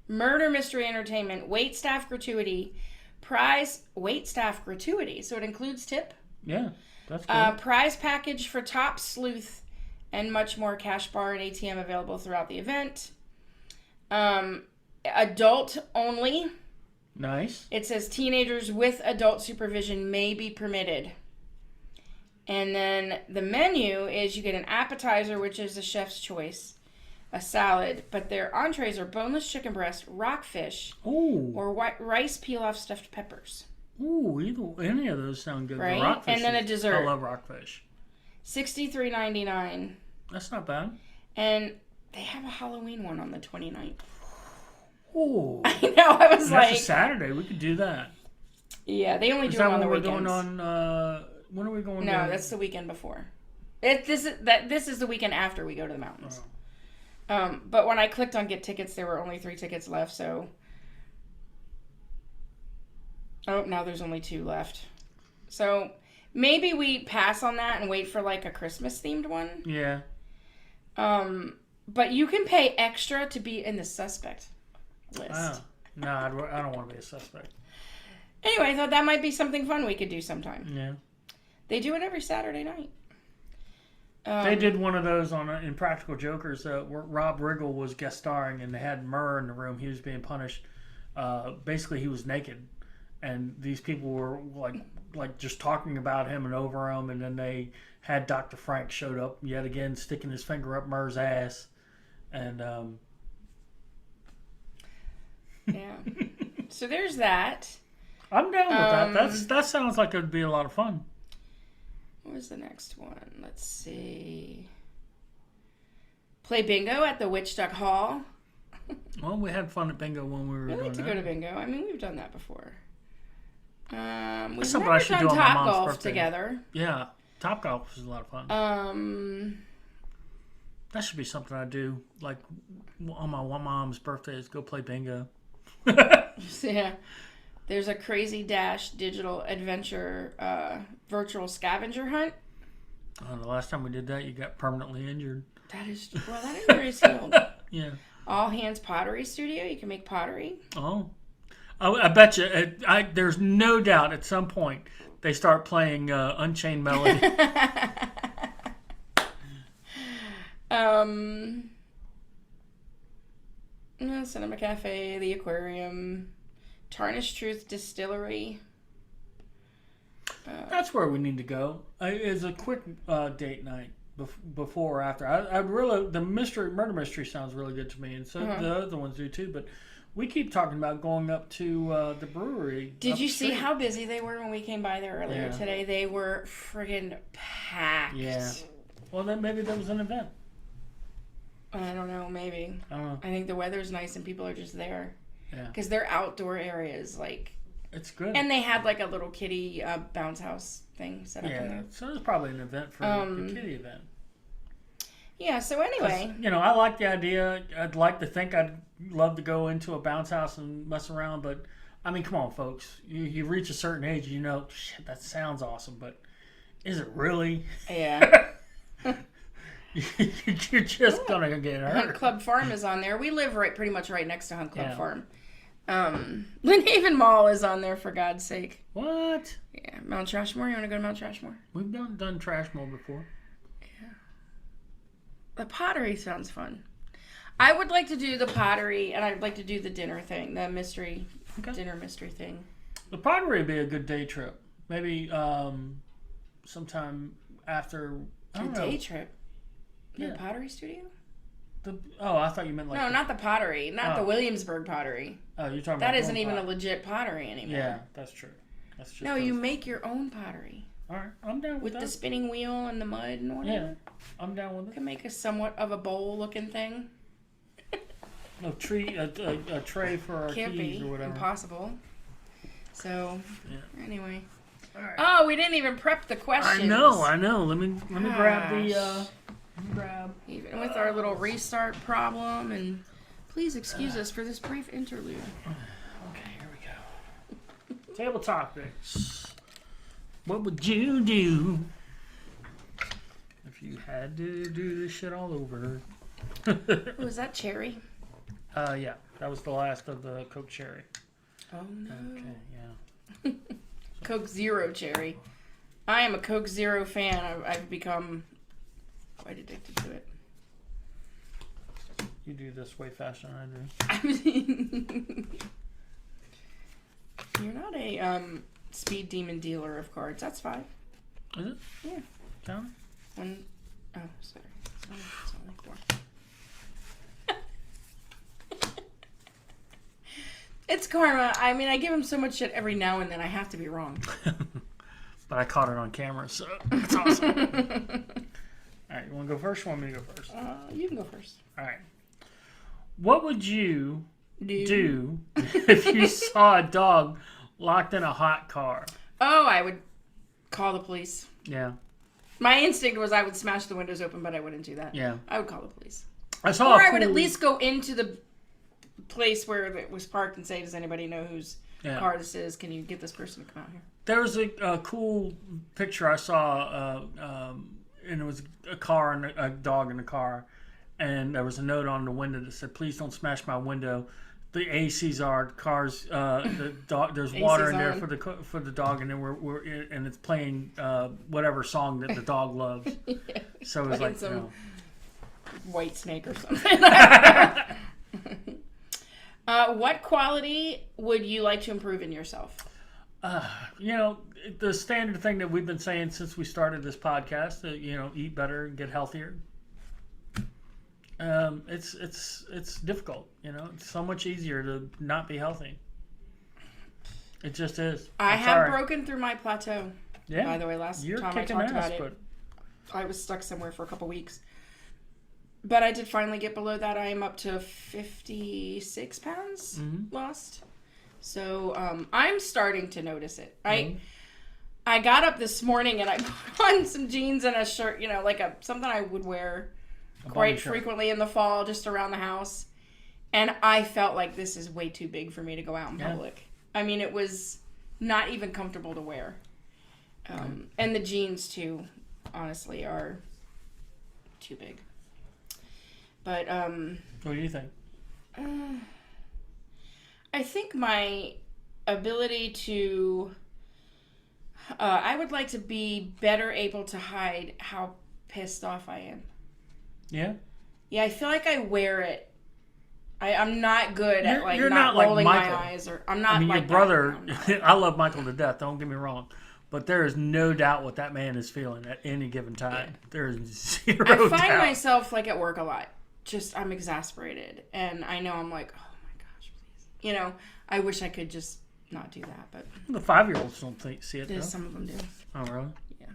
murder mystery entertainment, waitstaff gratuity, waitstaff gratuity. So it includes tip. Yeah, that's good. Prize package for top sleuth, and much more. Cash bar and ATM available throughout the event. Adult only. Nice. It says teenagers with adult supervision may be permitted. And then the menu is you get an appetizer, which is the chef's choice, a salad, but their entrees are boneless chicken breast, rockfish, or rice peel-off stuffed peppers. Ooh, any of those sound good. Right? The rockfish and then a dessert. I love rockfish. $63.99. That's not bad. And they have a Halloween one on the 29th. Ooh. I know, I was like... That's a Saturday. We could do that. Yeah, they only do them on the weekends. Is that when we're going on... when are we going? No, that's the weekend before. This is the weekend after we go to the mountains. Oh. But when I clicked on Get Tickets, there were only 3 tickets left, so... Oh, now there's only 2 left. So, maybe we pass on that and wait for, like, a Christmas-themed one. Yeah. But you can pay extra to be in the suspect list. Oh. No, I don't want to be a suspect. Anyway, I thought that might be something fun we could do sometime. Yeah. They do it every Saturday night. They did one of those on in Practical Jokers where Rob Riggle was guest starring, and they had Murr in the room. He was being punished. Basically, he was naked, and these people were like just talking about him and over him. And then they had Dr. Frank showed up yet again, sticking his finger up Murr's ass, and yeah. So there's that. I'm down with that. That sounds like it'd be a lot of fun. What was the next one? Let's see. Play bingo at the Witch Duck Hall. Well, we had fun at bingo when we were doing that. We like to go to bingo. I mean, we've done that before. We've That's never something I should done do on my Top mom's Golf birthday. together. Yeah, Top Golf is a lot of fun. That should be something I do, like on my mom's birthday, is go play bingo. Yeah. There's a Crazy Dash digital adventure virtual scavenger hunt. The last time we did that, you got permanently injured. That injury is healed. Yeah. All Hands Pottery Studio. You can make pottery. Oh. I bet you. There's no doubt at some point they start playing Unchained Melody. Cinema Cafe, the Aquarium, Tarnished Truth Distillery. That's where we need to go. Is a quick date night before or after. I really the murder mystery sounds really good to me, and so the other ones do too. But we keep talking about going up to the brewery. Did you see how busy they were when we came by there earlier today? They were friggin' packed. Yeah. Well, then maybe there was an event. I don't know. Maybe. I don't know. I think the weather's nice and people are just there. Yeah. Because their outdoor areas, like. It's good. And they had like a little kiddie bounce house thing set up in there. So there's probably an event for the kiddie event. Yeah, so anyway. I like the idea. I'd like to think I'd love to go into a bounce house and mess around, but I mean, come on, folks. You reach a certain age, shit, that sounds awesome, but is it really? Yeah. You're just going to get hurt. Hunt Club Farm is on there. We live pretty much right next to Hunt Club Farm. Lynnhaven Mall is on there, for God's sake. What? Yeah, Mount Trashmore. You want to go to Mount Trashmore? We've done Trashmore before. Yeah. The pottery sounds fun. I would like to do the pottery, and I'd like to do the dinner thing, the dinner mystery thing. The pottery would be a good day trip. Maybe sometime after. Day trip? The pottery studio? I thought you meant like... No, not the pottery. Not the Williamsburg pottery. Oh, you're talking about... That isn't even a legit pottery anymore. Yeah, that's true. That's just you make your own pottery. All right, I'm down with that. With the spinning wheel and the mud and whatever. Yeah, I'm down with it. You can make a somewhat of a bowl-looking thing. A tray for our keys or whatever. Impossible. So, anyway. All right. Oh, we didn't even prep the questions. I know. Let me grab the... Even with our little restart problem, and please excuse us for this brief interlude. Okay, here we go. Table topics. What would you do if you had to do this shit all over? Was that cherry? Yeah, that was the last of the Coke Cherry. Oh no. Okay, yeah. Coke Zero cherry. I am a Coke Zero fan. I've become quite addicted to it. You do this way faster than I do. You're not a speed demon dealer of cards. That's fine. Is it? Yeah. Count? One. Oh, sorry. It's only 4. It's karma. I mean, I give him so much shit every now and then. I have to be wrong. But I caught it on camera, so it's awesome. All right, you want to go first? Or want me to go first? You can go first. All right. What would you do if you saw a dog locked in a hot car? Oh, I would call the police. Yeah. My instinct was I would smash the windows open, but I wouldn't do that. Yeah. I would call the police. I would at least go into the place where it was parked and say, does anybody know whose car this is? Can you get this person to come out here? There was a cool picture I saw, and it was a car and a dog in the car. And there was a note on the window that said, "Please don't smash my window. The ACs are cars. The dog. There's water in there for the dog, and then and it's playing whatever song that the dog loves." Yeah, so it was like some White Snake or something. What quality would you like to improve in yourself? The standard thing that we've been saying since we started this podcast. Eat better and get healthier. It's difficult, It's so much easier to not be healthy. It just is. I have broken through my plateau. Yeah. By the way, last time I talked about it, I was stuck somewhere for a couple weeks. But I did finally get below that. I am up to 56 pounds lost. So I'm starting to notice it. I got up this morning and I put on some jeans and a shirt, like something I would wear quite frequently in the fall, just around the house. And I felt like this is way too big for me to go out in public. I mean, it was not even comfortable to wear. And the jeans, too, honestly, are too big. But, what do you think? I think my ability to... I would like to be better able to hide how pissed off I am. Yeah? Yeah, I feel like I wear it. I'm not good at you're not rolling like my eyes. I'm not your like brother, I love Michael to death, don't get me wrong. But there is no doubt what that man is feeling at any given time. Yeah. There is zero I find doubt. myself like at work a lot. Just I'm exasperated, and I know I'm like, oh my gosh, please. You know, I wish I could just not do that, but the 5-year-olds don't see it. Though. Some of them do. Oh really? Yeah.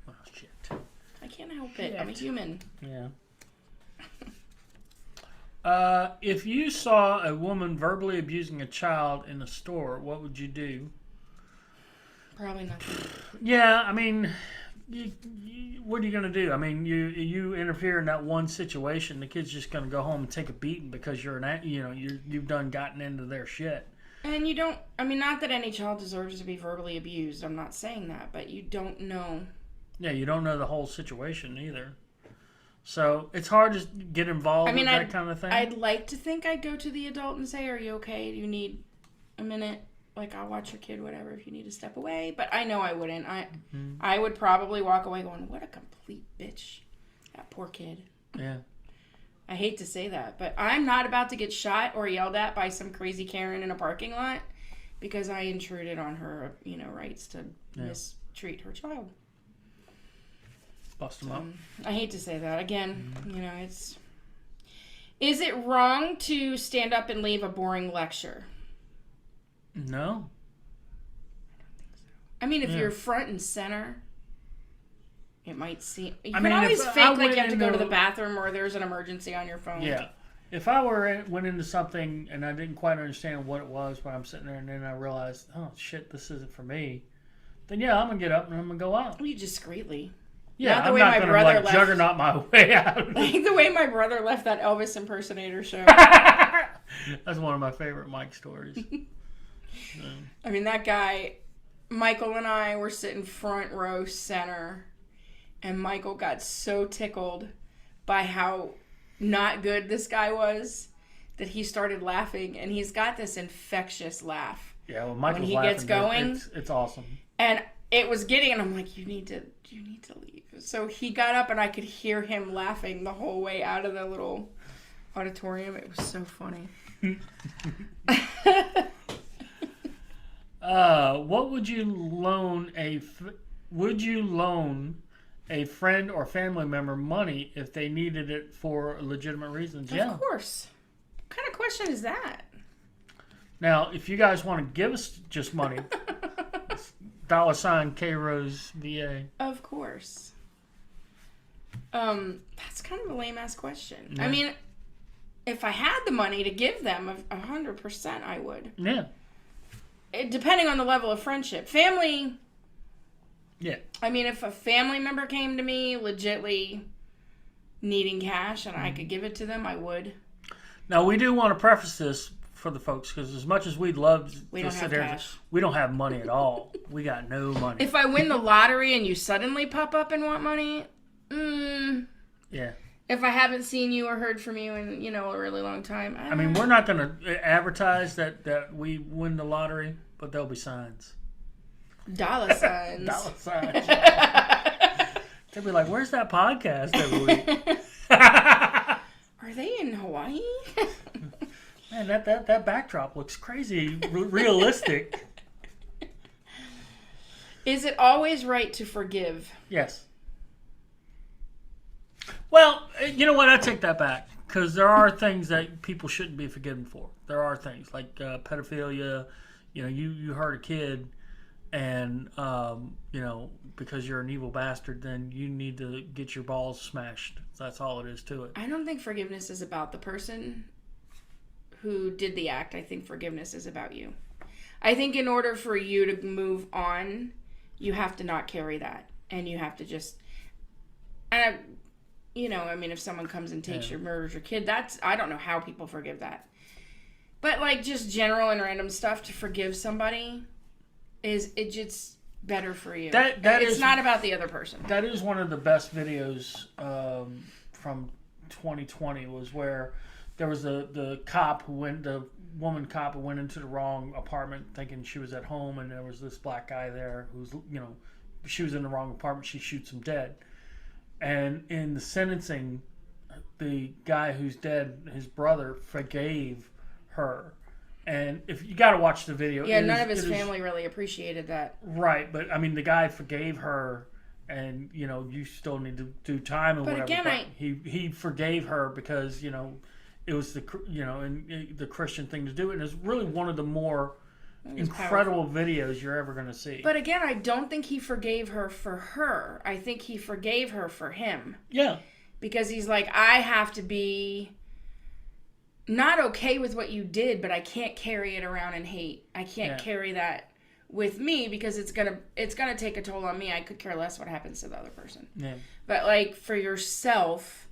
Oh shit. I can't help it. I'm a human. Yeah. If you saw a woman verbally abusing a child in a store, what would you do? Probably nothing. Yeah, I mean, what are you going to do? I mean, you interfere in that one situation, the kid's just going to go home and take a beating because you've done gotten into their shit. And you don't. I mean, not that any child deserves to be verbally abused. I'm not saying that, but you don't know. Yeah, you don't know the whole situation either. So it's hard to get involved in that kind of thing. I'd like to think I'd go to the adult and say, "Are you okay? Do you need a minute? Like, I'll watch your kid, whatever, if you need to step away." But I know I wouldn't. I would probably walk away going, "What a complete bitch. That poor kid." Yeah. I hate to say that, but I'm not about to get shot or yelled at by some crazy Karen in a parking lot because I intruded on her, rights to mistreat her child. Bust them up. I hate to say that. Again, is it wrong to stand up and leave a boring lecture? No. I don't think so. I mean, if you're front and center, it might seem... You can always fake like you have to go to the bathroom or there's an emergency on your phone. Yeah. If I went into something and I didn't quite understand what it was, but I'm sitting there and then I realized, oh, shit, this isn't for me, then I'm going to get up and I'm going to go out. Well, you discreetly... Yeah, I'm not going to juggernaut my way out. Like the way my brother left that Elvis impersonator show. That's one of my favorite Mike stories. I mean, that guy, Michael and I were sitting front row center, and Michael got so tickled by how not good this guy was that he started laughing, and he's got this infectious laugh. Yeah, well, Michael's when he laughing, gets going, it's awesome. And it was getting, and I'm like, you need to leave. So he got up, and I could hear him laughing the whole way out of the little auditorium. It was so funny. What would you loan a friend or family member money if they needed it for legitimate reasons? Yeah. Of course. What kind of question is that? Now, if you guys want to give us just money, $ K-Rose VA. Of course. That's kind of a lame-ass question. Yeah. I mean, if I had the money to give them 100%, I would. Yeah. Depending on the level of friendship. Family... Yeah. I mean, if a family member came to me legitly needing cash and I could give it to them, I would. Now, we do want to preface this for the folks because as much as we'd love to sit there, we don't have money at all. We got no money. If I win the lottery and you suddenly pop up and want money, yeah. If I haven't seen you or heard from you in, a really long time. I mean, we're not going to advertise that we win the lottery, but there'll be signs. $. $. They'll be like, where's that podcast every week? Are they in Hawaii? Man, that backdrop looks crazy realistic. Is it always right to forgive? Yes. Well, you know what? I take that back. Because there are things that people shouldn't be forgiven for. There are things like pedophilia. You hurt a kid and, because you're an evil bastard, then you need to get your balls smashed. That's all it is to it. I don't think forgiveness is about the person who did the act. I think forgiveness is about you. I think in order for you to move on, you have to not carry that. And you have to just... And if someone comes and takes murders your kid, I don't know how people forgive that. But, just general and random stuff to forgive somebody it's just better for you. It's not about the other person. That is one of the best videos from 2020 was where there was the woman cop who went into the wrong apartment thinking she was at home, and there was this black guy there who's, she was in the wrong apartment. She shoots him dead. And in the sentencing, the guy who's dead, his brother, forgave her And if you got to watch the video, Yeah, none of his family really appreciated that. Right, but I mean, the guy forgave her, and you still need to do time and whatever. Again, but he forgave her because it was the Christian thing to do, and it's really one of the more incredible videos you're ever going to see. But again, I don't think he forgave her for her. I think he forgave her for him. Yeah, because he's like, I have to be not okay with what you did, but I can't carry it around in hate. I can't carry that with me because it's gonna take a toll on me. I could care less what happens to the other person. Yeah. But like for yourself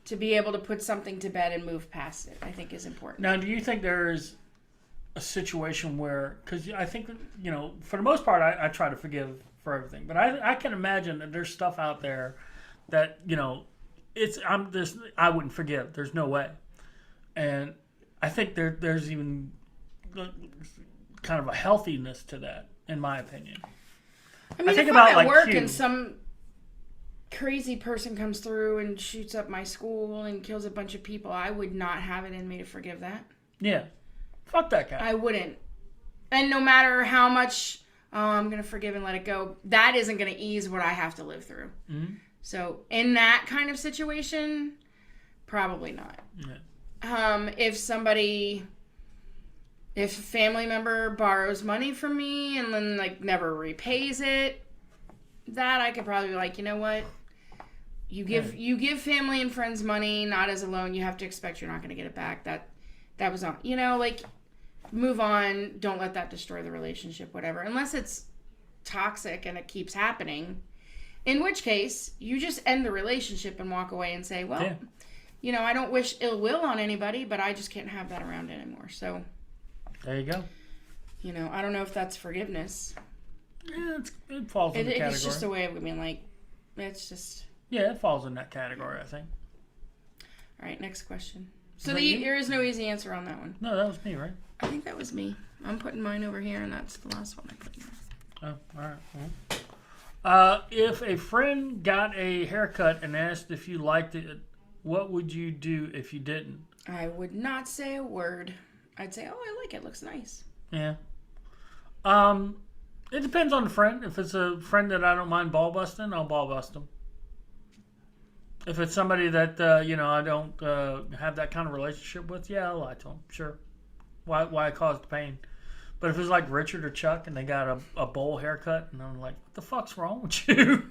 to be able to put something to bed and move past it, I think is important. Now, do you think there's a situation where, because I think for the most part, I try to forgive for everything, but I can imagine that there's stuff out there that I wouldn't forgive. There's no way. And I think there's even kind of a healthiness to that, in my opinion. I mean, if I'm at work and some crazy person comes through and shoots up my school and kills a bunch of people, I would not have it in me to forgive that. Yeah. Fuck that guy. I wouldn't. And no matter how much, I'm going to forgive and let it go, that isn't going to ease what I have to live through. Mm-hmm. So in that kind of situation, probably not. Yeah. If a family member borrows money from me and then never repays it, that I could probably be like, you know what? You give family and friends money, not as a loan. You have to expect you're not going to get it back. That was on, move on. Don't let that destroy the relationship, whatever. Unless it's toxic and it keeps happening, in which case you just end the relationship and walk away and say, well, I don't wish ill will on anybody, but I just can't have that around anymore. So there you go. I don't know if that's forgiveness. Yeah, it falls in the category. It's just a way of being it's just... Yeah, it falls in that category, I think. All right, next question. So there is no easy answer on that one. No, that was me, right? I think that was me. I'm putting mine over here, and that's the last one I put in there. Oh, all right. If a friend got a haircut and asked if you liked it, what would you do if you didn't? I would not say a word. I'd say, oh, I like it. Looks nice. Yeah. It depends on the friend. If it's a friend that I don't mind ball busting, I'll ball bust them. If it's somebody that, I don't have that kind of relationship with, yeah, I'll lie to them. Sure. Why cause the pain? But if it's like Richard or Chuck and they got a bowl haircut, and I'm like, what the fuck's wrong with you?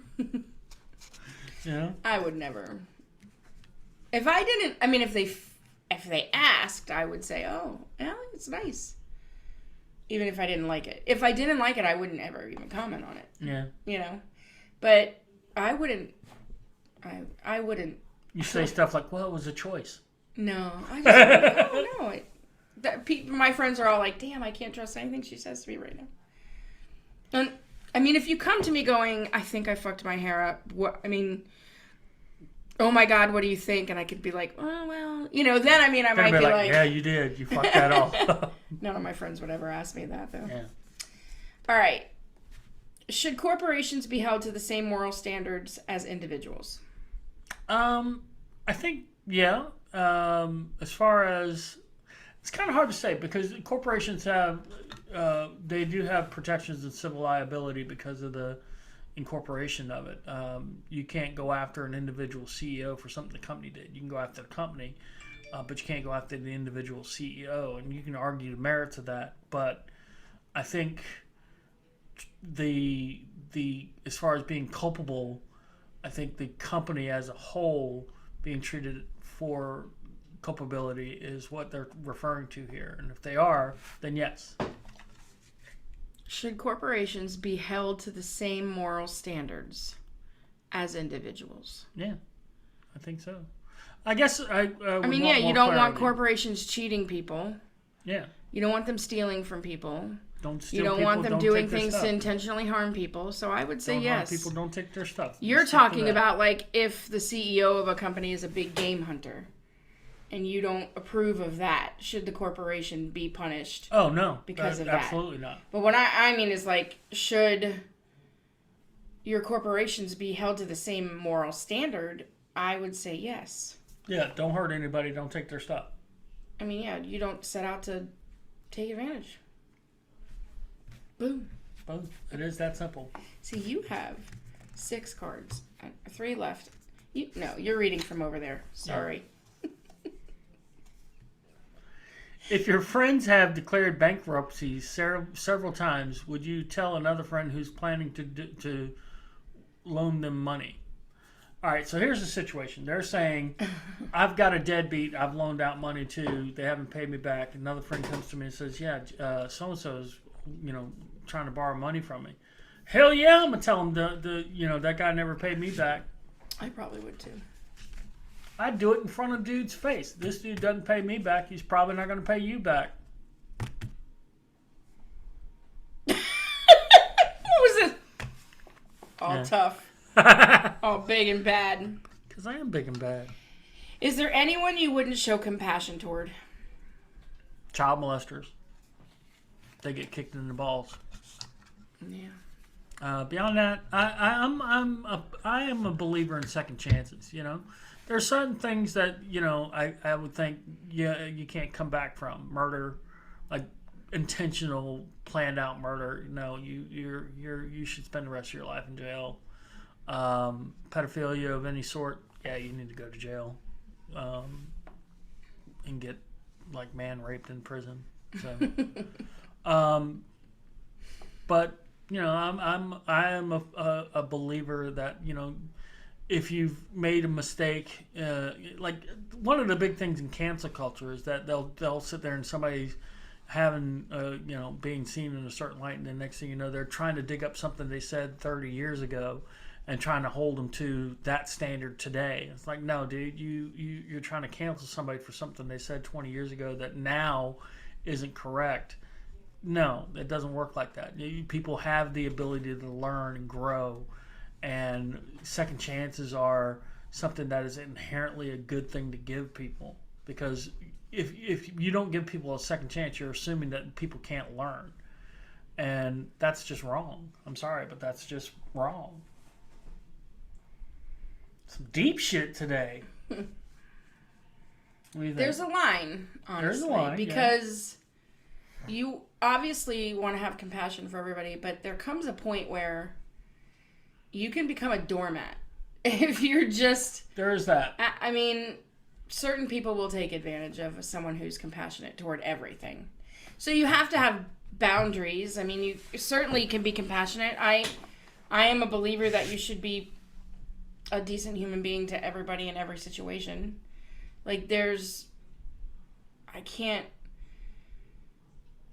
I would never. If I didn't, if they asked, I would say, oh, yeah, it's nice. Even if I didn't like it. If I didn't like it, I wouldn't ever even comment on it. Yeah. But I wouldn't. I wouldn't. You say stuff like, well, it was a choice. No. I just, no. My friends are all like, damn, I can't trust anything she says to me right now. And, if you come to me going, I think I fucked my hair up. Oh my God, what do you think? And I could be like, oh, well, then I might be like, yeah, you did. You fucked that off. None of my friends would ever ask me that, though. Yeah. All right. Should corporations be held to the same moral standards as individuals? I think, yeah. As far as, it's kind of hard to say because corporations they do have protections in civil liability because of the incorporation of it. You can't go after an individual CEO for something the company did. You can go after the company, but you can't go after the individual CEO, and you can argue the merits of that. But I think the as far as being culpable, I think the company as a whole being treated for culpability is what they're referring to here. And if they are, then yes. Should corporations be held to the same moral standards as individuals? Yeah, I think so. I guess you don't want corporations cheating people. Yeah. You don't want them stealing from people. Don't steal. You don't people, want them doing things to intentionally harm people. So I would say don't yes. Harm people, don't take their stuff. You're talking about if the CEO of a company is a big game hunter and you don't approve of that, should the corporation be punished? Oh, no. Because of that? Absolutely not. But what I mean is should your corporations be held to the same moral standard? I would say yes. Yeah, don't hurt anybody, don't take their stuff. You don't set out to take advantage. Boom. Boom. It is that simple. See, you have 6 cards. 3 left. You're reading from over there. Sorry. Yeah. If your friends have declared bankruptcy several times, would you tell another friend who's planning to loan them money? All right, so here's the situation. They're saying, I've got a deadbeat I've loaned out money to. They haven't paid me back. Another friend comes to me and says, yeah, so-and-so is, trying to borrow money from me. Hell yeah, I'm going to tell him that guy never paid me back. I probably would too. I'd do it in front of dude's face. This dude doesn't pay me back. He's probably not going to pay you back. What was it? All tough. All big and bad. Because I am big and bad. Is there anyone you wouldn't show compassion toward? Child molesters. They get kicked in the balls. Yeah. Beyond that, I am a believer in second chances. There are certain things that I would think you can't come back from. Murder, like intentional, planned out murder. No, you should spend the rest of your life in jail. Pedophilia of any sort, yeah, you need to go to jail, and get like man raped in prison. So, but I am a believer that if you've made a mistake, like one of the big things in cancel culture is that they'll sit there and somebody's having being seen in a certain light, and the next thing you know, they're trying to dig up something they said 30 years ago and trying to hold them to that standard today. It's like, no, dude, you're trying to cancel somebody for something they said 20 years ago that now isn't correct. No, it doesn't work like that. People have the ability to learn and grow, and second chances are something that is inherently a good thing to give people, because if you don't give people a second chance, you're assuming that people can't learn, and that's just wrong. I'm sorry, but that's just wrong. Some deep shit today. There's a line, honestly. There's a line, because you obviously want to have compassion for everybody, but there comes a point where you can become a doormat if you're just... There is that. I mean, certain people will take advantage of someone who's compassionate toward everything. So you have to have boundaries. I mean, you certainly can be compassionate. I am a believer that you should be a decent human being to everybody in every situation. Like,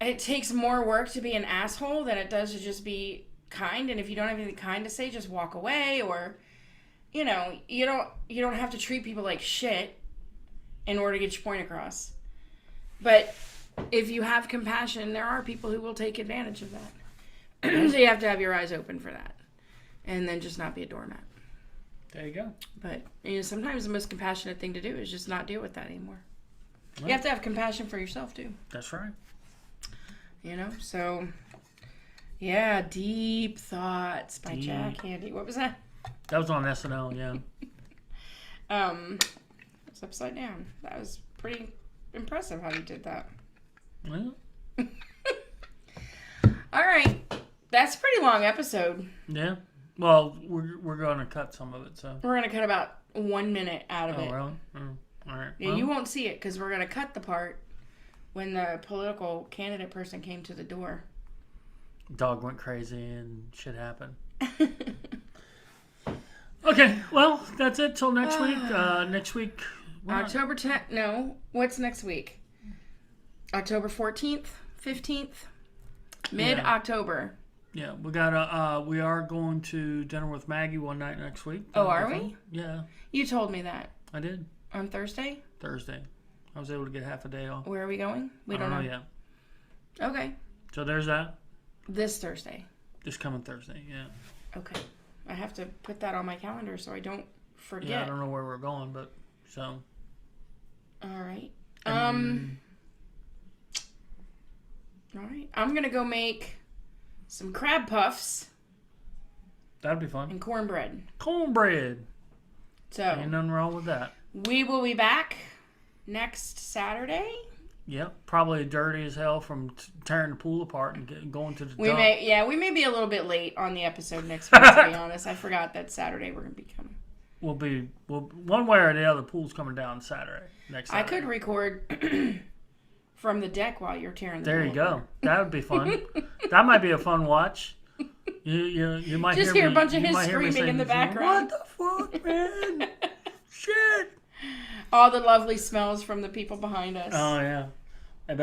it takes more work to be an asshole than it does to just be kind, and if you don't have anything kind to say, just walk away, or you don't have to treat people like shit in order to get your point across. But if you have compassion, there are people who will take advantage of that. So you have to have your eyes open for that, and then just not be a doormat. There you go. But sometimes the most compassionate thing to do is just not deal with that anymore. Well, you have to have compassion for yourself too. That's right. So yeah, Deep Thoughts by Jack Handy. What was that? That was on SNL, yeah. It's upside down. That was pretty impressive how you did that. Well. All right. That's a pretty long episode. Yeah. Well, we're going to cut some of it, so. We're going to cut about 1 minute out of it. Oh, really? Oh, all right. Yeah, well, you won't see it because we're going to cut the part when the political candidate person came to the door. Dog went crazy and shit happened. Okay, well, that's it till next week. Next week. October 10th. No, what's next week? October 14th, 15th? Mid-October. Yeah, we are going to dinner with Maggie one night next week. Oh, are we? Yeah. You told me that. I did. On Thursday? Thursday. I was able to get half a day off. Where are we going? We don't know yet. Okay. So there's that. This Thursday. This coming Thursday, yeah. Okay. I have to put that on my calendar so I don't forget. Yeah, I don't know where we're going, but so. All right. All right. I'm going to go make some crab puffs. That'd be fun. And cornbread. Cornbread. So. Ain't nothing wrong with that. We will be back next Saturday Yep, probably dirty as hell from tearing the pool apart and going to the We dump. may be a little bit late on the episode next week, to be honest. I forgot that Saturday we're going to be coming. We'll one way or the other, pool's coming down Saturday. Next Saturday. I could record from the deck while you're tearing the There pool you go. apart. That would be fun. That might be a fun watch. You might Just hear a bunch of his screaming in the background. What the fuck, man? Shit. All the lovely smells from the people behind us. Oh yeah. And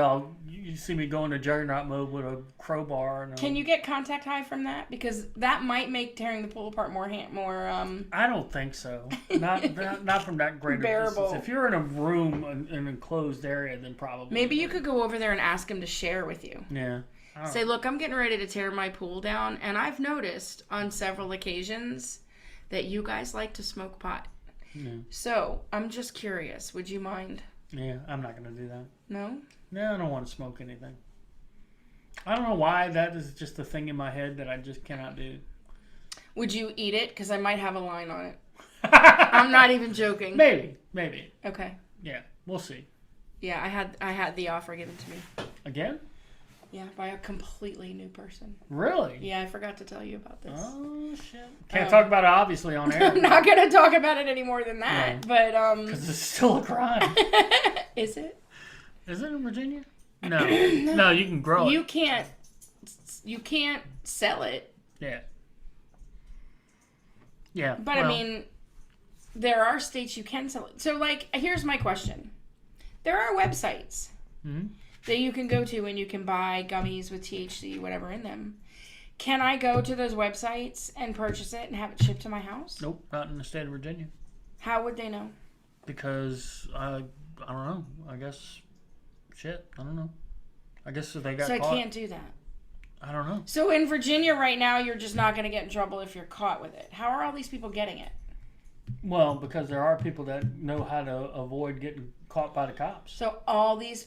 you see me go into juggernaut mode with a crowbar. And Can you get contact high from that? Because that might make tearing the pool apart more. I don't think so. Not from that great a bearable. distance. If you're in a room, an enclosed area, then probably. Maybe you could go over there and ask him to share with you. Yeah. Say, look, I'm getting ready to tear my pool down, and I've noticed on several occasions that you guys like to smoke pot. Yeah. So I'm just curious. Would you mind? Yeah, I'm not going to do that. No? No, I don't want to smoke anything. I don't know why. That is just a thing in my head that I just cannot do. Would you eat it? Because I might have a line on it. I'm not even joking. Maybe. Okay. Yeah, we'll see. Yeah, I had the offer given to me. Again? Yeah, by a completely new person. Really? Yeah, I forgot to tell you about this. Oh, shit. Can't talk about it, obviously, on air. I'm not going to talk about it any more than that. No. But, because it's still a crime. Is it? Is it in Virginia? No. No, you can grow it. You can't sell it. Yeah. Yeah. But, I mean, there are states you can sell it. So, like, here's my question. There are websites that you can go to and you can buy gummies with THC, whatever in them. Can I go to those websites and purchase it and have it shipped to my house? Nope, not in the state of Virginia. How would they know? Because, I don't know. I guess, I don't know. I guess if they got So caught. I can't do that. I don't know. So in Virginia right now, you're just not going to get in trouble if you're caught with it. How are all these people getting it? Well, because there are people that know how to avoid getting caught by the cops. So all these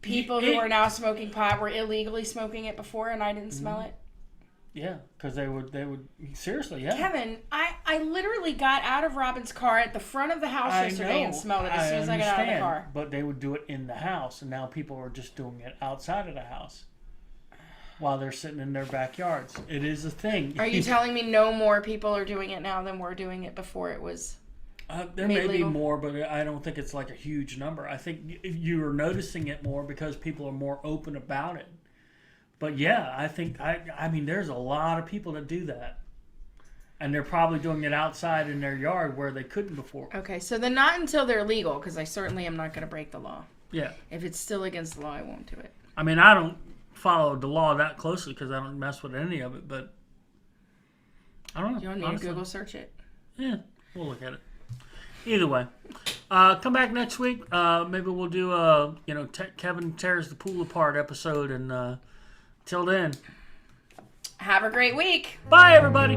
people who are now smoking pot were illegally smoking it before and I didn't smell it? Yeah, because they would, seriously, yeah. Kevin, I literally got out of Robin's car at the front of the house yesterday and smelled it as soon as I got out of the car. But they would do it in the house, and now people are just doing it outside of the house while they're sitting in their backyards. It is a thing. Are you telling me no more people are doing it now than were doing it before it was there made may legal? be more, but I don't think it's like a huge number. I think you're noticing it more because people are more open about it. But yeah, I mean, there's a lot of people that do that. And they're probably doing it outside in their yard where they couldn't before. Okay, so then not until they're legal, because I certainly am not going to break the law. Yeah. If it's still against the law, I won't do it. I mean, I don't follow the law that closely because I don't mess with any of it, but I don't know. You want me to Google search it? Yeah, we'll look at it. Either way, come back next week. Maybe we'll do Kevin tears the pool apart episode, and till then, Have a great week. bye everybody.